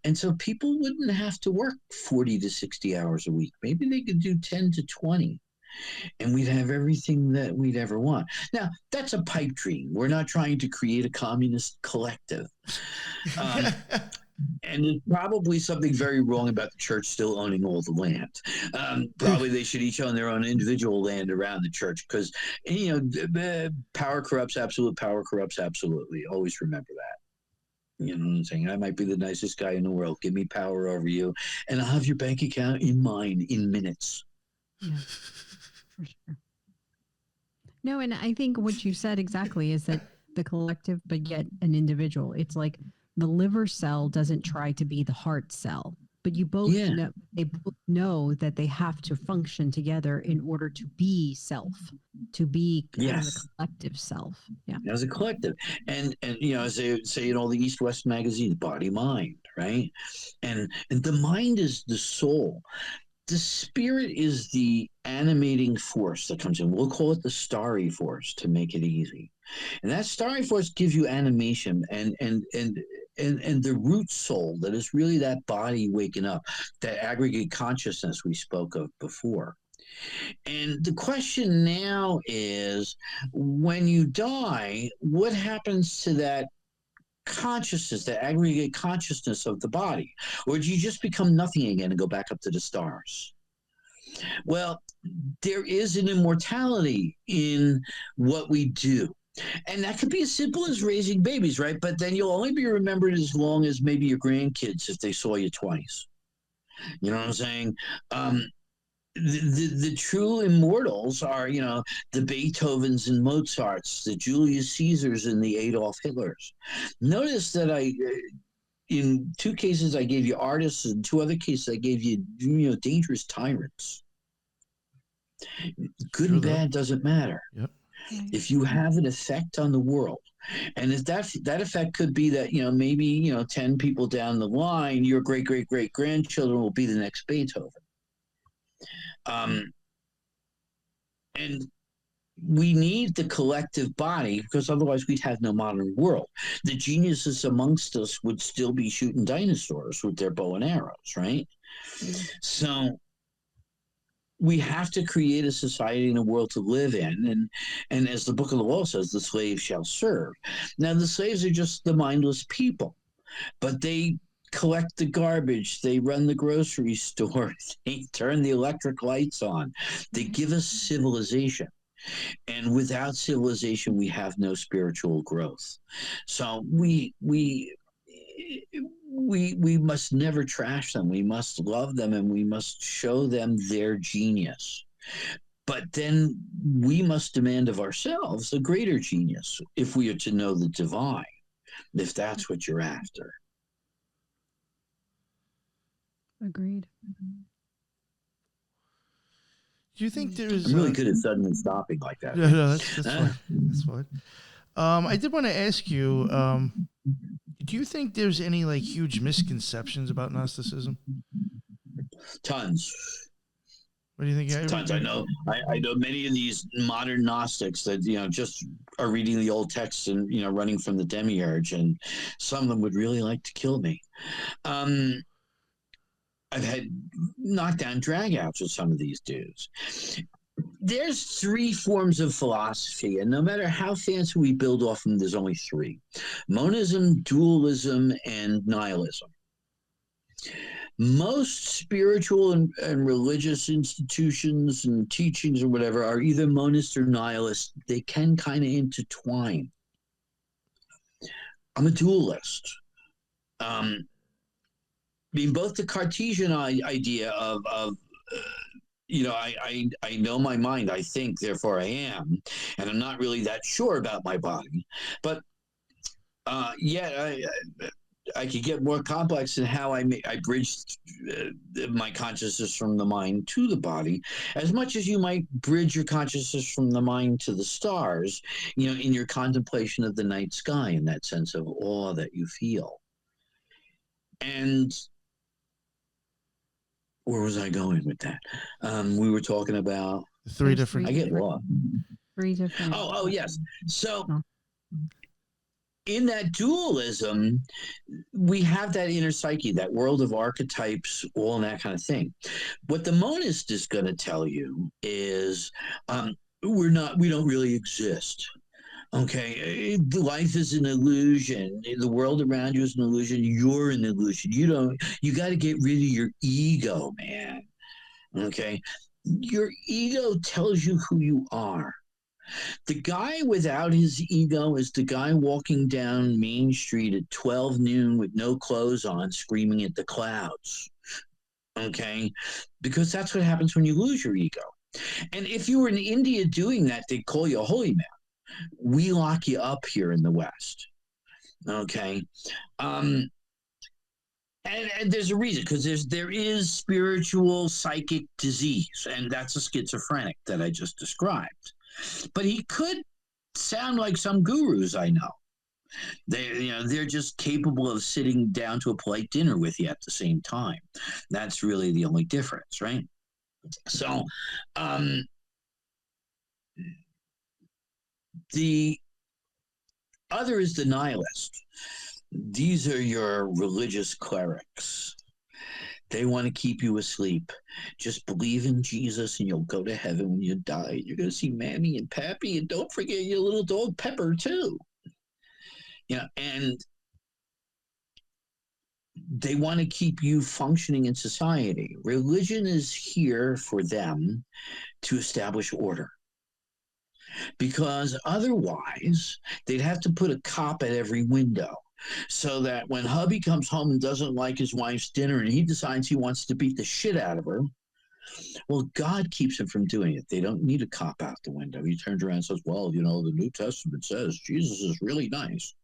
and so people wouldn't have to work 40 to 60 hours a week. Maybe they could do 10 to 20, and we'd have everything that we'd ever want. Now, that's a pipe dream. We're not trying to create a communist collective. And there's probably something very wrong about the church still owning all the land. Probably they should each own their own individual land around the church, because, power corrupts absolute, power corrupts absolutely. Always remember that. You know what I'm saying? I might be the nicest guy in the world. Give me power over you, and I'll have your bank account in mine in minutes. Yeah, for sure. No, and I think what you said exactly is that the collective, but yet an individual. It's like the liver cell doesn't try to be the heart cell, but you both know, they both know that they have to function together in order to be self, to be as a collective self. Yeah, as a collective, and as they say in all the East-West magazines, body mind, right? And the mind is the soul. The spirit is the animating force that comes in. We'll call it the starry force to make it easy. And that starry force gives you animation and the root soul that is really that body waking up, that aggregate consciousness we spoke of before. And the question now is, when you die, what happens to that consciousness, the aggregate consciousness of the body? Or do you just become nothing again and go back up to the stars? Well, there is an immortality in what we do. And that could be as simple as raising babies, right? But then you'll only be remembered as long as maybe your grandkids if they saw you twice. You know what I'm saying? The true immortals are, the Beethovens and Mozarts, the Julius Caesars and the Adolf Hitlers. Notice that in 2 cases, I gave you artists, and 2 other cases, I gave you, dangerous tyrants. Good and bad doesn't matter. Yep. If you have an effect on the world, and if that effect could be that, maybe, 10 people down the line, your great-great-great-grandchildren will be the next Beethoven. And we need the collective body, because otherwise we'd have no modern world. The geniuses amongst us would still be shooting dinosaurs with their bow and arrows, right? Mm-hmm. So we have to create a society and a world to live in. And as the book of the law says, the slave shall serve. Now, the slaves are just the mindless people, but they collect the garbage, they run the grocery store, they turn the electric lights on, they give us civilization. And without civilization, we have no spiritual growth. So we must never trash them. We must love them, and we must show them their genius. But then we must demand of ourselves a greater genius if we are to know the divine, if that's what you're after. Agreed. Do you think there's... I'm really good at suddenly stopping like that. Yeah, no, that's fine. That's fine. I did want to ask you, do you think there's any huge misconceptions about Gnosticism? Tons. What do you think? Tons. I know many of these modern Gnostics that, just are reading the old texts and, running from the demiurge, and some of them would really like to kill me. I've had knockdown drag-outs with some of these dudes. There's 3 forms of philosophy, and no matter how fancy we build off them, there's only 3. Monism, dualism, and nihilism. Most spiritual and religious institutions and teachings or whatever are either monist or nihilist. They can kind of intertwine. I'm a dualist. Both the Cartesian idea of I know my mind, I think, therefore I am, and I'm not really that sure about my body. But yet I could get more complex in how I bridge my consciousness from the mind to the body, as much as you might bridge your consciousness from the mind to the stars, in your contemplation of the night sky, in that sense of awe that you feel. And where was I going with that? We were talking about Three different. I get lost. Three different. Oh, yes. So Oh. in that dualism, we have that inner psyche, that world of archetypes, all that kind of thing. What the monist is going to tell you is we don't really exist. Okay, life is an illusion. The world around you is an illusion. You're an illusion. You got to get rid of your ego, man. Okay, your ego tells you who you are. The guy without his ego is the guy walking down Main Street at 12 noon with no clothes on, screaming at the clouds. Okay, because that's what happens when you lose your ego. And if you were in India doing that, they'd call you a holy man. We lock you up here in the West. Okay. And there's a reason, because there is spiritual psychic disease, and that's a schizophrenic that I just described. But he could sound like some gurus I know. They're just capable of sitting down to a polite dinner with you at the same time. That's really the only difference, right? So, the other is the nihilist. These are your religious clerics. They want to keep you asleep. Just believe in Jesus and you'll go to heaven when you die. You're going to see Mammy and Pappy, and don't forget your little dog Pepper too. And they want to keep you functioning in society. Religion is here for them to establish order. Because otherwise, they'd have to put a cop at every window, so that when hubby comes home and doesn't like his wife's dinner and he decides he wants to beat the shit out of her, well, God keeps him from doing it. They don't need a cop out the window. He turns around and says, well, the New Testament says Jesus is really nice.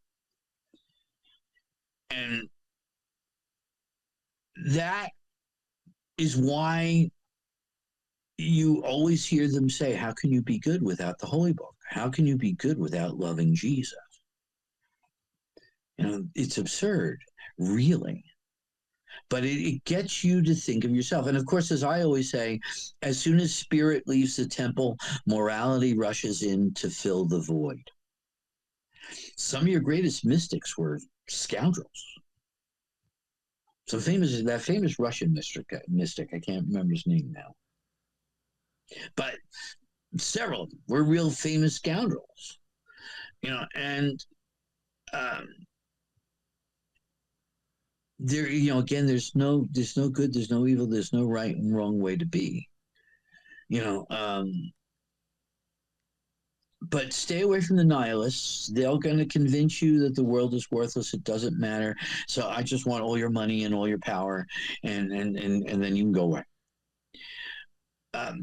And that is why you always hear them say, how can you be good without the Holy Book? How can you be good without loving Jesus? It's absurd, really. But it gets you to think of yourself. And of course, as I always say, as soon as spirit leaves the temple, morality rushes in to fill the void. Some of your greatest mystics were scoundrels. That famous Russian mystic, I can't remember his name now. But several of them were real famous scoundrels. And there, again, there's no good, there's no evil, there's no right and wrong way to be. But stay away from the nihilists. They're going to convince you that the world is worthless. It doesn't matter. So I just want all your money and all your power, and then you can go away.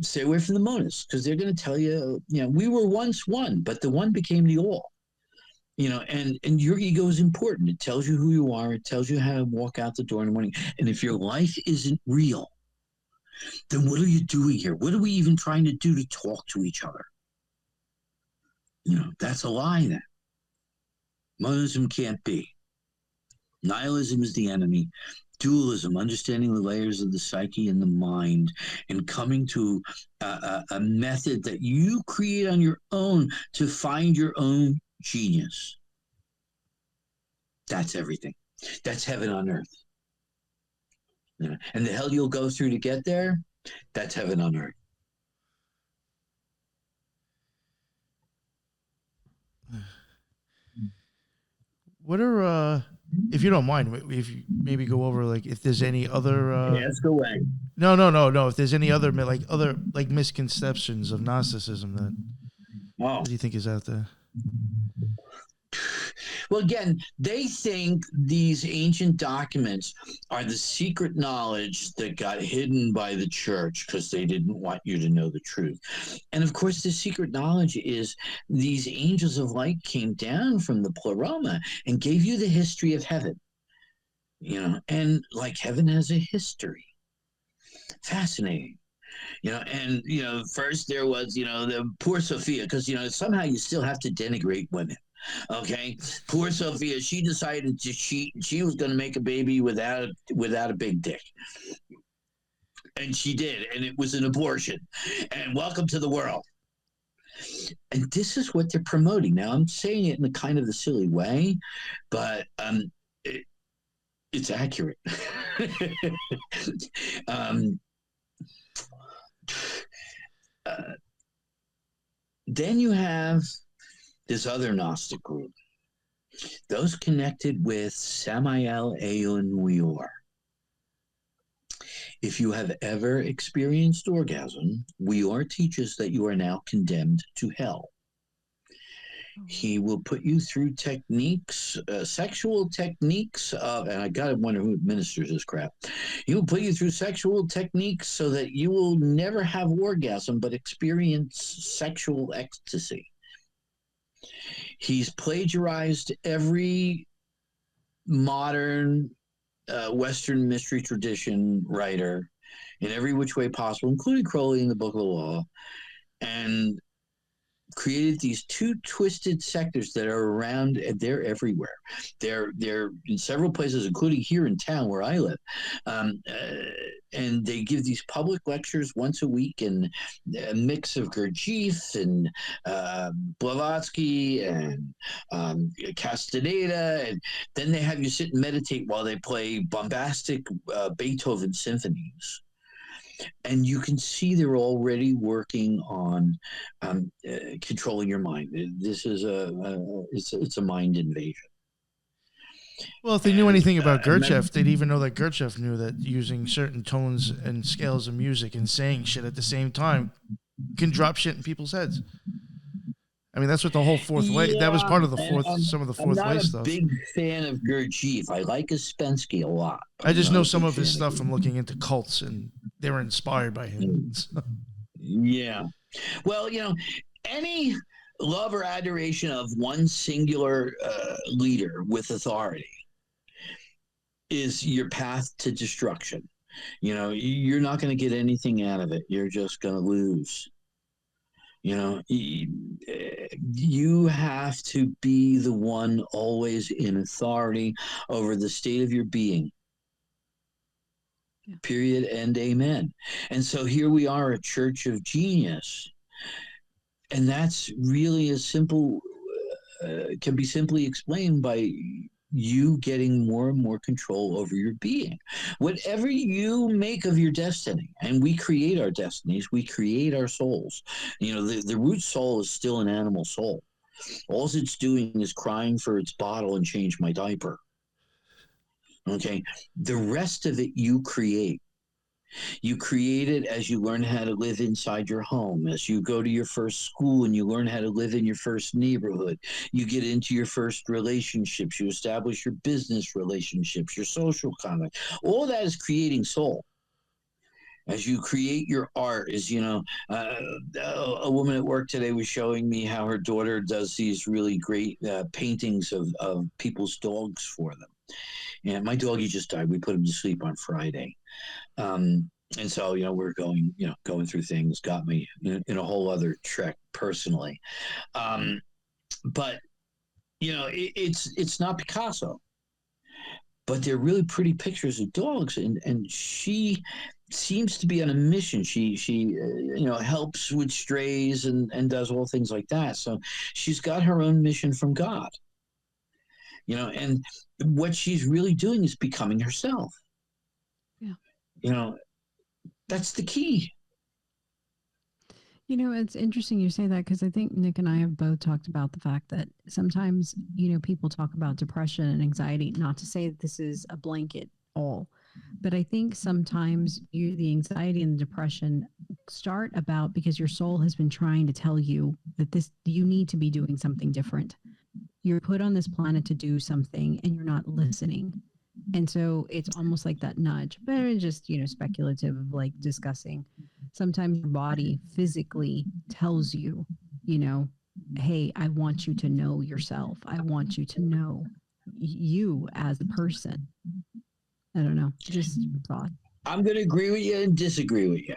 Stay away from the monists, because they're going to tell you, we were once one, but the one became the all. And your ego is important. It tells you who you are. It tells you how to walk out the door in the morning. And if your life isn't real, then what are you doing here? What are we even trying to do to talk to each other? That's a lie then. Monism can't be. Nihilism is the enemy. Dualism, understanding the layers of the psyche and the mind, and coming to a method that you create on your own to find your own genius. That's everything. That's heaven on earth. And the hell you'll go through to get there, that's heaven on earth. What are, if you don't mind, if you maybe go over, like, if there's any other... let's go away. No. If there's any other misconceptions of Gnosticism that you think is out there? Well, again, they think these ancient documents are the secret knowledge that got hidden by the church because they didn't want you to know the truth. And of course, the secret knowledge is these angels of light came down from the pleroma and gave you the history of heaven. And like heaven has a history. Fascinating. First there was, the poor Sophia, because, somehow you still have to denigrate women. Okay, poor Sophia, she decided to cheat. She was going to make a baby without a big dick. And she did, and it was an abortion. And welcome to the world. And this is what they're promoting. Now, I'm saying it in a kind of a silly way, but it's accurate. Then you have this other Gnostic group, those connected with Samael Aun Weor. If you have ever experienced orgasm, Weor teaches that you are now condemned to hell. He will put you through techniques, sexual techniques of, and I gotta wonder who administers this crap. He will put you through sexual techniques so that you will never have orgasm, but experience sexual ecstasy. He's plagiarized every modern Western mystery tradition writer in every which way possible, including Crowley in the Book of the Law, and created these two twisted sectors that are around, and they're everywhere. They're in several places, including here in town where I live. And they give these public lectures once a week, and a mix of Gurdjieff and Blavatsky and Castaneda, and then they have you sit and meditate while they play bombastic Beethoven symphonies. And you can see they're already working on controlling your mind. This is it's a mind invasion. Well, if they knew anything about Gurdjieff, they'd even know that Gurdjieff knew that using certain tones and scales of music and saying shit at the same time can drop shit in people's heads. I mean, that's what the whole fourth way. That was part of the fourth. Some of the fourth way stuff. I'm not a big fan of Gurdjieff. I like Uspensky a lot. I just know some of his stuff from looking into cults, and they were inspired by him. Yeah. Well, any love or adoration of one singular leader with authority is your path to destruction. You're not going to get anything out of it. You're just going to lose. You have to be the one always in authority over the state of your being. Yeah. Period and amen. And so here we are, a church of genius. And that's really as simple, can be simply explained by you getting more and more control over your being. Whatever you make of your destiny, and we create our destinies, we create our souls. The root soul is still an animal soul. All it's doing is crying for its bottle and change my diaper. Okay? The rest of it you create. You create it as you learn how to live inside your home, as you go to your first school and you learn how to live in your first neighborhood. You get into your first relationships. You establish your business relationships, your social conduct. All that is creating soul. As you create your art, a woman at work today was showing me how her daughter does these really great paintings of people's dogs for them. And my doggy just died. We put him to sleep on Friday. And so, we're going through things, got me in a whole other trek personally. But, it's not Picasso, but they're really pretty pictures of dogs. And she seems to be on a mission. She helps with strays and does all things like that. So she's got her own mission from God, and what she's really doing is becoming herself. Yeah. That's the key. It's interesting you say that, because I think Nick and I have both talked about the fact that sometimes, people talk about depression and anxiety, not to say that this is a blanket all, but I think sometimes the anxiety and the depression start about because your soul has been trying to tell you that you need to be doing something different. You're put on this planet to do something and you're not listening. And so it's almost like that nudge, but it's just, speculative, like discussing. Sometimes your body physically tells you, hey, I want you to know yourself. I want you to know you as a person. I don't know. Just thought. I'm going to agree with you and disagree with you.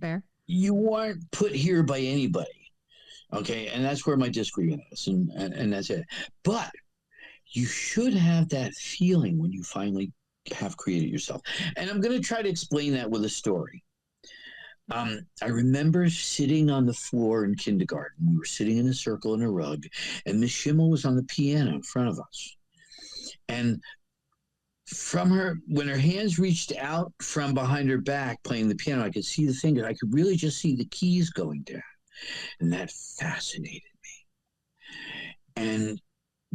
Fair. You weren't put here by anybody. Okay. And that's where my disagreement is. And that's it. But you should have that feeling when you finally have created yourself. And I'm going to try to explain that with a story. I remember sitting on the floor in kindergarten. We were sitting in a circle in a rug, and Miss Schimmel was on the piano in front of us. And from her, when her hands reached out from behind her back playing the piano, I could see the fingers. I could really just see the keys going down. And that fascinated me. And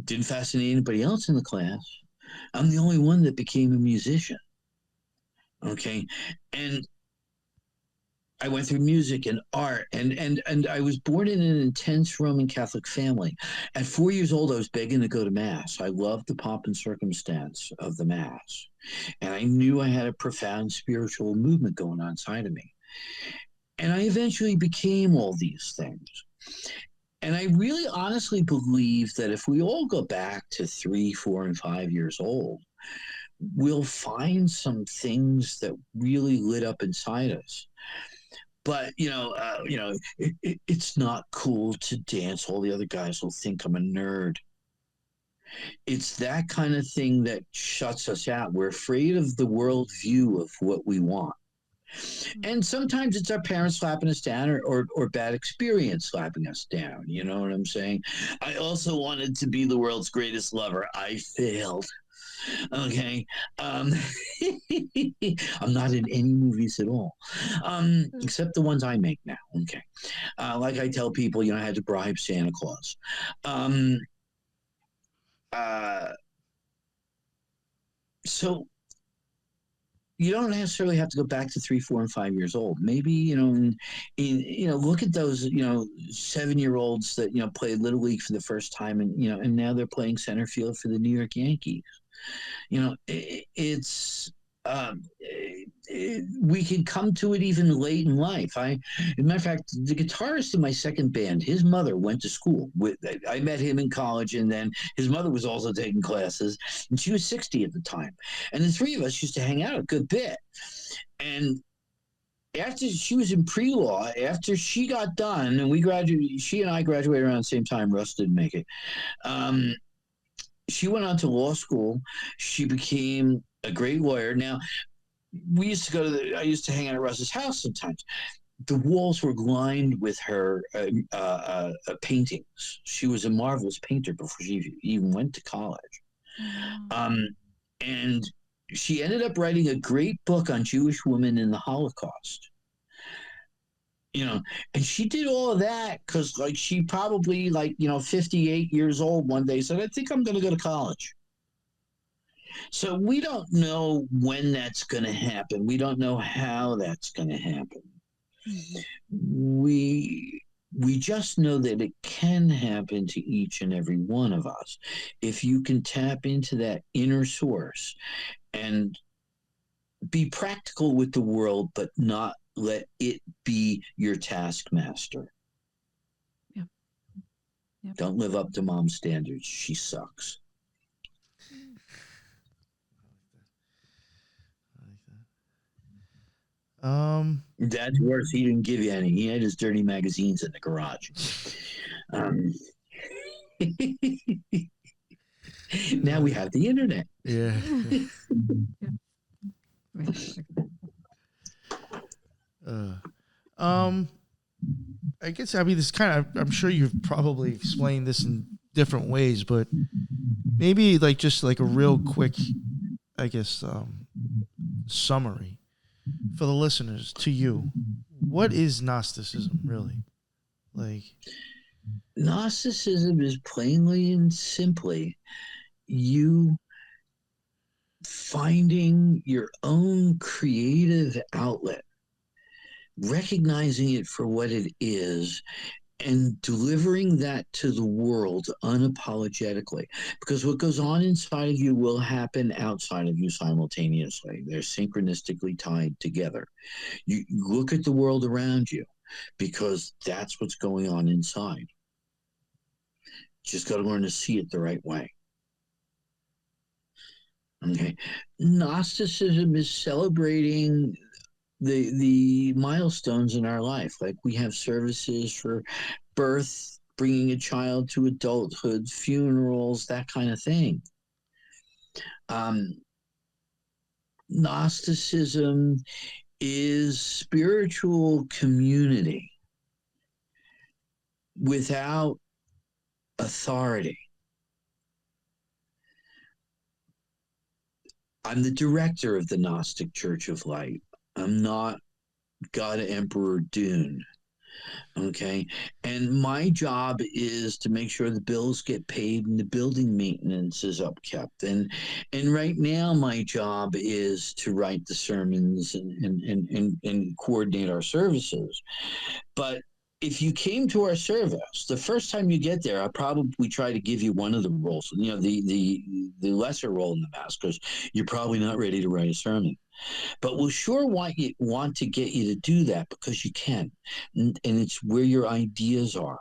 didn't fascinate anybody else in the class. I'm the only one that became a musician. Okay. And I went through music and art, and I was born in an intense Roman Catholic family. At 4 years old, I was begging to go to Mass. I loved the pomp and circumstance of the Mass. And I knew I had a profound spiritual movement going on inside of me. And I eventually became all these things. And I really honestly believe that if we all go back to 3, 4, and 5 years old, we'll find some things that really lit up inside us. But it's not cool to dance. All the other guys will think I'm a nerd. It's that kind of thing that shuts us out. We're afraid of the world view of what we want. And sometimes it's our parents slapping us down or bad experience slapping us down. You know what I'm saying? I also wanted to be the world's greatest lover. I failed. Okay. I'm not in any movies at all, except the ones I make now. Okay. Like I tell people, I had to bribe Santa Claus. So you don't necessarily have to go back to 3, 4, and 5 years old. Maybe, look at those, 7-year-olds that, played Little League for the first time and now they're playing center field for the New York Yankees. We can come to it even late in life. As a matter of fact, the guitarist in my second band, his mother went to school with. I met him in college, and then his mother was also taking classes, and she was 60 at the time. And the three of us used to hang out a good bit. And after she was in pre-law, after she got done, and she and I graduated around the same time. Russ didn't make it. She went on to law school. She became a great lawyer. Now, I used to hang out at Russ's house sometimes. The walls were lined with her paintings. She was a marvelous painter before she even went to college. And she ended up writing a great book on Jewish women in the Holocaust. And she did all of that because she probably 58 years old one day said, I think I'm going to go to college. So we don't know when that's going to happen. We don't know how that's going to happen. We just know that it can happen to each and every one of us if you can tap into that inner source and be practical with the world, but not let it be your taskmaster. Yep. Don't live up to mom's standards. She sucks. Dad's worse. He didn't give you any. He had his dirty magazines in the garage. Now we have the internet. Yeah. I guess this kind of. I'm sure you've probably explained this in different ways, but maybe just a real quick, summary for the listeners to you. What is Gnosticism really? Gnosticism is plainly and simply you finding your own creative outlet, recognizing it for what it is, and delivering that to the world unapologetically. Because what goes on inside of you will happen outside of you simultaneously. They're synchronistically tied together. You look at the world around you because that's what's going on inside. Just got to learn to see it the right way. Okay. Gnosticism is celebrating the milestones in our life. We have services for birth, bringing a child to adulthood, funerals, that kind of thing. Gnosticism is spiritual community without authority. I'm the director of the Gnostic Church of Light. I'm not God Emperor Dune. Okay. And my job is to make sure the bills get paid and the building maintenance is upkept. And right now my job is to write the sermons and coordinate our services. But if you came to our service, the first time you get there, I probably try to give you one of the roles, the lesser role in the mass, because you're probably not ready to write a sermon. But we'll sure want to get you to do that because you can, and it's where your ideas are,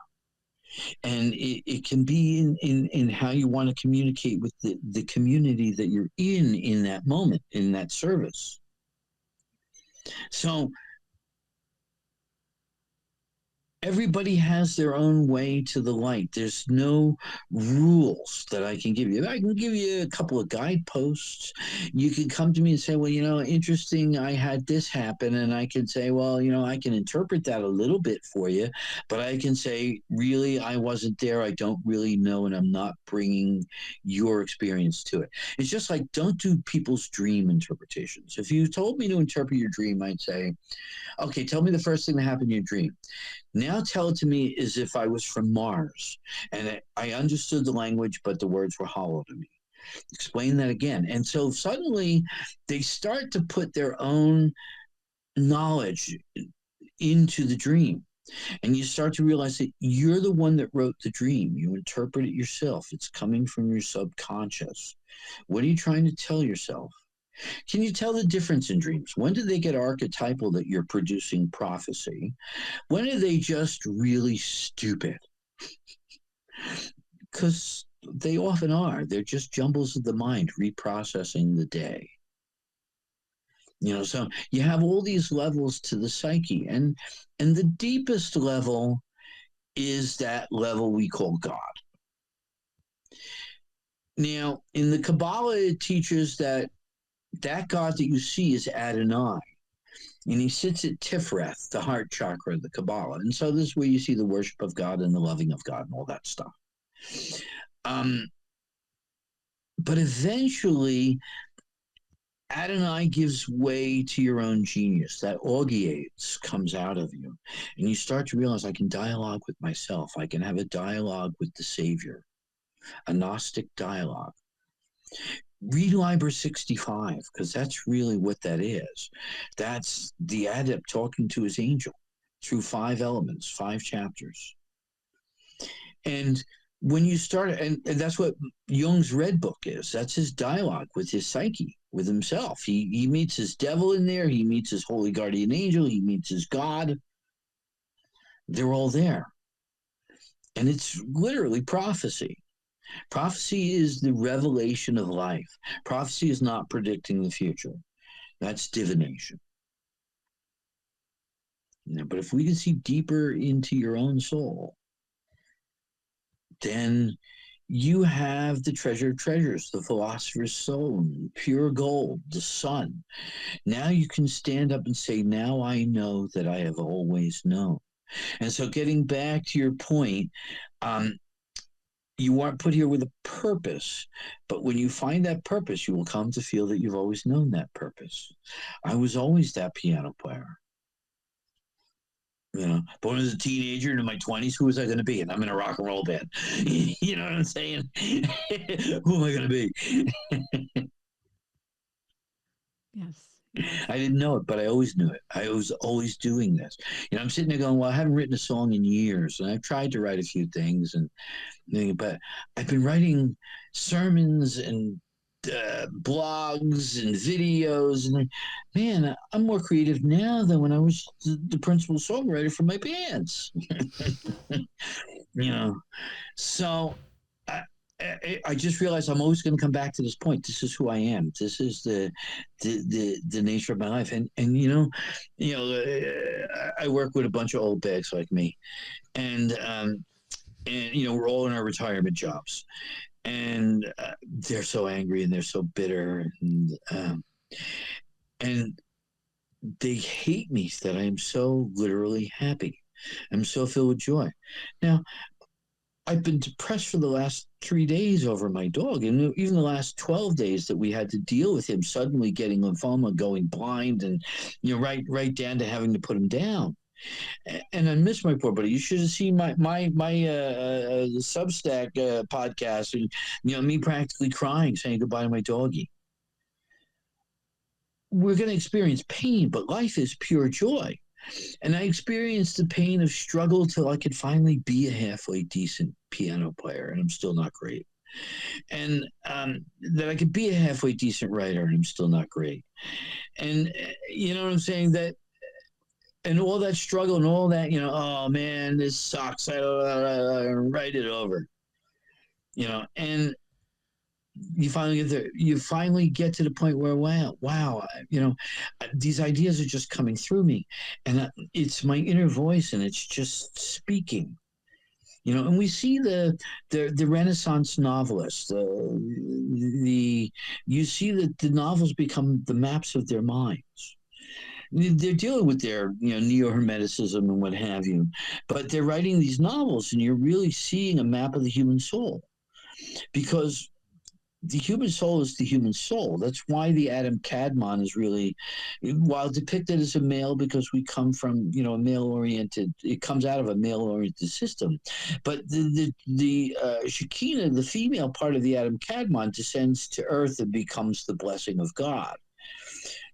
and it can be in how you want to communicate with the community that you're in that moment, in that service. So everybody has their own way to the light. There's no rules that I can give you. I can give you a couple of guideposts. You can come to me and say, well, interesting, I had this happen. And I can say, well, I can interpret that a little bit for you. But I can say, really, I wasn't there. I don't really know. And I'm not bringing your experience to it. It's just like, don't do people's dream interpretations. If you told me to interpret your dream, I'd say, okay, tell me the first thing that happened in your dream. Now tell it to me as if I was from Mars and I understood the language, but the words were hollow to me. Explain that again. And so suddenly they start to put their own knowledge into the dream. And you start to realize that you're the one that wrote the dream. You interpret it yourself. It's coming from your subconscious. What are you trying to tell yourself? Can you tell the difference in dreams? When do they get archetypal that you're producing prophecy? When are they just really stupid? Because they often are. They're just jumbles of the mind reprocessing the day. So you have all these levels to the psyche, and the deepest level is that level we call God. Now, in the Kabbalah, it teaches that God that you see is Adonai. And he sits at Tiferet, the heart chakra of the Kabbalah. And so this is where you see the worship of God and the loving of God and all that stuff. But eventually, Adonai gives way to your own genius. That augiates comes out of you. And you start to realize, I can dialogue with myself. I can have a dialogue with the Savior, a Gnostic dialogue. Read Liber 65, because that's really what that is. That's the adept talking to his angel through 5 elements, 5 chapters. And when you start, and that's what Jung's Red Book is. That's his dialogue with his psyche, with himself. He meets his devil in there. He meets his holy guardian angel. He meets his God. They're all there. And it's literally prophecy. Prophecy is the revelation of life. Prophecy is not predicting the future. That's divination. But if we can see deeper into your own soul, then you have the treasure of treasures, the philosopher's stone, pure gold, the sun. Now you can stand up and say, now I know that I have always known. And so getting back to your point, you aren't put here with a purpose, but when you find that purpose, you will come to feel that you've always known that purpose. I was always that piano player. Born as a teenager into my 20s, who was I going to be? And I'm in a rock and roll band. You know what I'm saying? Who am I going to be? Yes. I didn't know it, but I always knew it. I was always doing this. I'm sitting there going, well, I haven't written a song in years, and I've tried to write a few things, but I've been writing sermons and blogs and videos, and man, I'm more creative now than when I was the principal songwriter for my bands. So I just realized I'm always going to come back to this point. This is who I am. This is the nature of my life. And I work with a bunch of old bags like me, and we're all in our retirement jobs, and they're so angry and they're so bitter, and And they hate me that I am so literally happy. I'm so filled with joy. Now, I've been depressed for the last 3 days over my dog, and even the last 12 days that we had to deal with him suddenly getting lymphoma, going blind, and right down to having to put him down. And I miss my poor buddy. You should have seen my Substack podcast, and me practically crying, saying goodbye to my doggie. We're going to experience pain, but life is pure joy. And I experienced the pain of struggle till I could finally be a halfway decent piano player, and I'm still not great. And that I could be a halfway decent writer, and I'm still not great. And you know what I'm saying? And all that struggle and all that, oh man, this sucks. I write it over. And you finally get there. You finally get to the point where, wow, these ideas are just coming through me, and it's my inner voice, and it's just speaking. And we see the Renaissance novelists. You see that the novels become the maps of their minds. They're dealing with their neo-hermeticism and what have you, but they're writing these novels, and you're really seeing a map of the human soul, because the human soul is the human soul. That's why the Adam Kadmon is really, while depicted as a male, because we come from it comes out of a male-oriented system, but the Shekinah, the female part of the Adam Kadmon, descends to earth and becomes the blessing of God.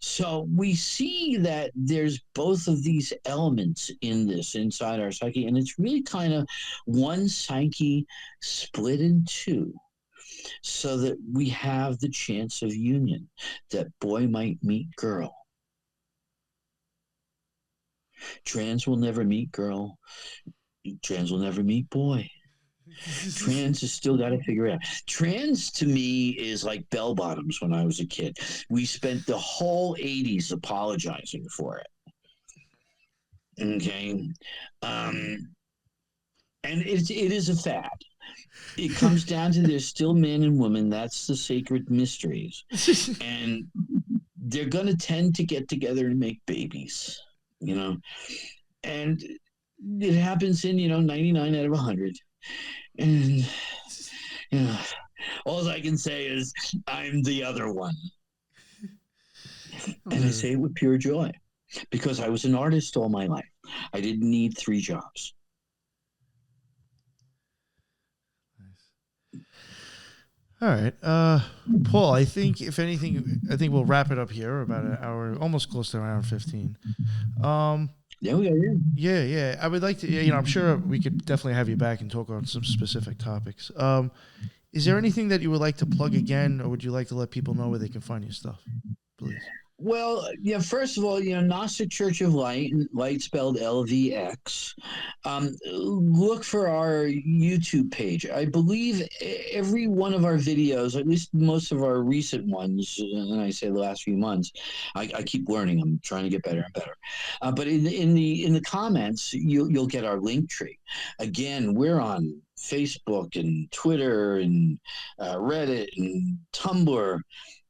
So we see that there's both of these elements inside our psyche, and it's really kind of one psyche split in two, so that we have the chance of union, that boy might meet girl. Trans will never meet girl. Trans will never meet boy. Trans has still got to figure it out. Trans to me is like bell bottoms when I was a kid. We spent the whole 80s apologizing for it. Okay. And it is a fad. It comes down to there's still man and woman. That's the sacred mysteries. And they're going to tend to get together and make babies, and it happens in, 99 out of 100. And, all I can say is I'm the other one. And I say it with pure joy, because I was an artist all my life. I didn't need 3 jobs. All right. Paul, I think if anything, we'll wrap it up here, about an hour, almost close to an hour 15. Yeah. I would like to, I'm sure we could definitely have you back and talk on some specific topics. Is there anything that you would like to plug again, or would you like to let people know where they can find your stuff, please? Well, first of all, Gnostic Church of Light, light spelled LVX. Look for our YouTube page. I believe every one of our videos, at least most of our recent ones, and I say the last few months, I keep learning. I'm trying to get better and better. But in the comments, you'll get our link tree. Again, we're on Facebook and Twitter and Reddit and Tumblr.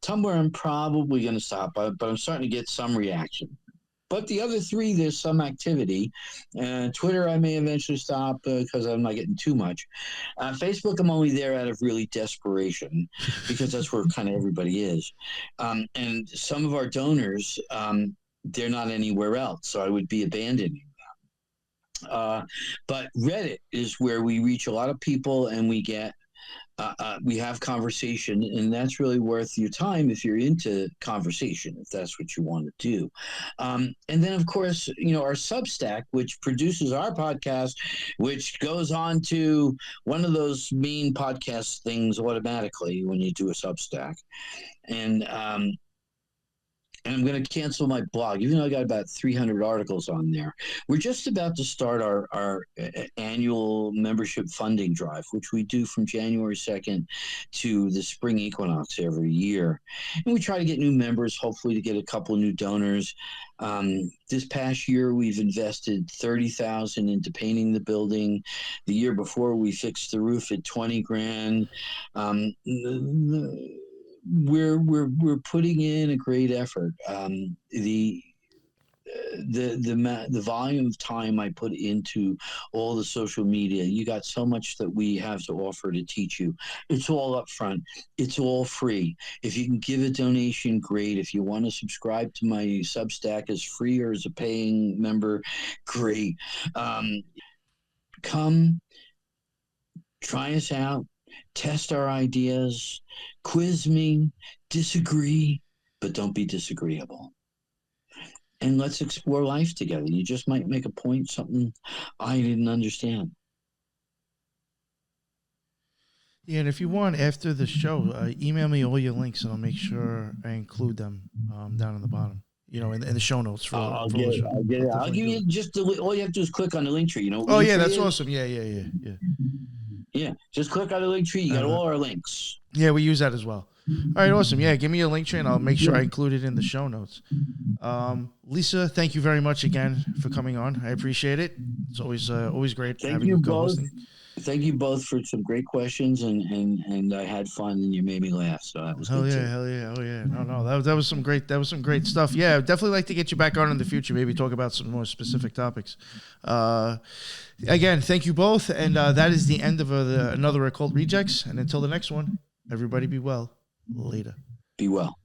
I'm probably going to stop, but I'm starting to get some reaction. But the other 3, there's some activity. Twitter, I may eventually stop because I'm not getting too much. Facebook, I'm only there out of really desperation, because that's where kind of everybody is. And some of our donors, they're not anywhere else, so I would be abandoning them. But Reddit is where we reach a lot of people, and we get we have conversation, and that's really worth your time if you're into conversation, if that's what you want to do. And then, of course, our Substack, which produces our podcast, which goes on to one of those main podcast things automatically when you do a Substack. And I'm going to cancel my blog, even though I got about 300 articles on there. We're just about to start our annual membership funding drive, which we do from January 2nd to the spring equinox every year. And we try to get new members, hopefully to get a couple of new donors. This past year, we've invested $30,000 into painting the building. The year before, we fixed the roof at $20,000. we're putting in a great effort. The volume of time I put into all the social media, you got so much that we have to offer to teach you. It's all up front. It's all free. If you can give a donation, great. If you want to subscribe to my Substack as free or as a paying member, great. Come, try us out, test our ideas, quiz me, disagree, but don't be disagreeable. And let's explore life together. You just might make a point, something I didn't understand. Yeah, and if you want, after the show, email me all your links, and I'll make sure I include them down in the bottom. You know, in the show notes for I'll for get the it. show. I'll get it. I'll give you just all you have to do is click on the link tree. You know. Oh yeah, Linktree that's is? awesome. Yeah. Yeah, just click on the link tree. You got all our links. Yeah, we use that as well. All right, awesome. Yeah, give me a link tree, and I'll make sure I include it in the show notes. Lisa, thank you very much again for coming on. I appreciate it. It's always great Thank having you you both. co-hosting. Thank you both for some great questions, and I had fun, and you made me laugh. So that was Hell good yeah, too. hell yeah, oh yeah. No, that was some great stuff. Yeah, I'd definitely like to get you back on in the future. Maybe talk about some more specific topics. Again, thank you both, and that is the end of another Occult Rejects. And until the next one, everybody be well. Later. Be well.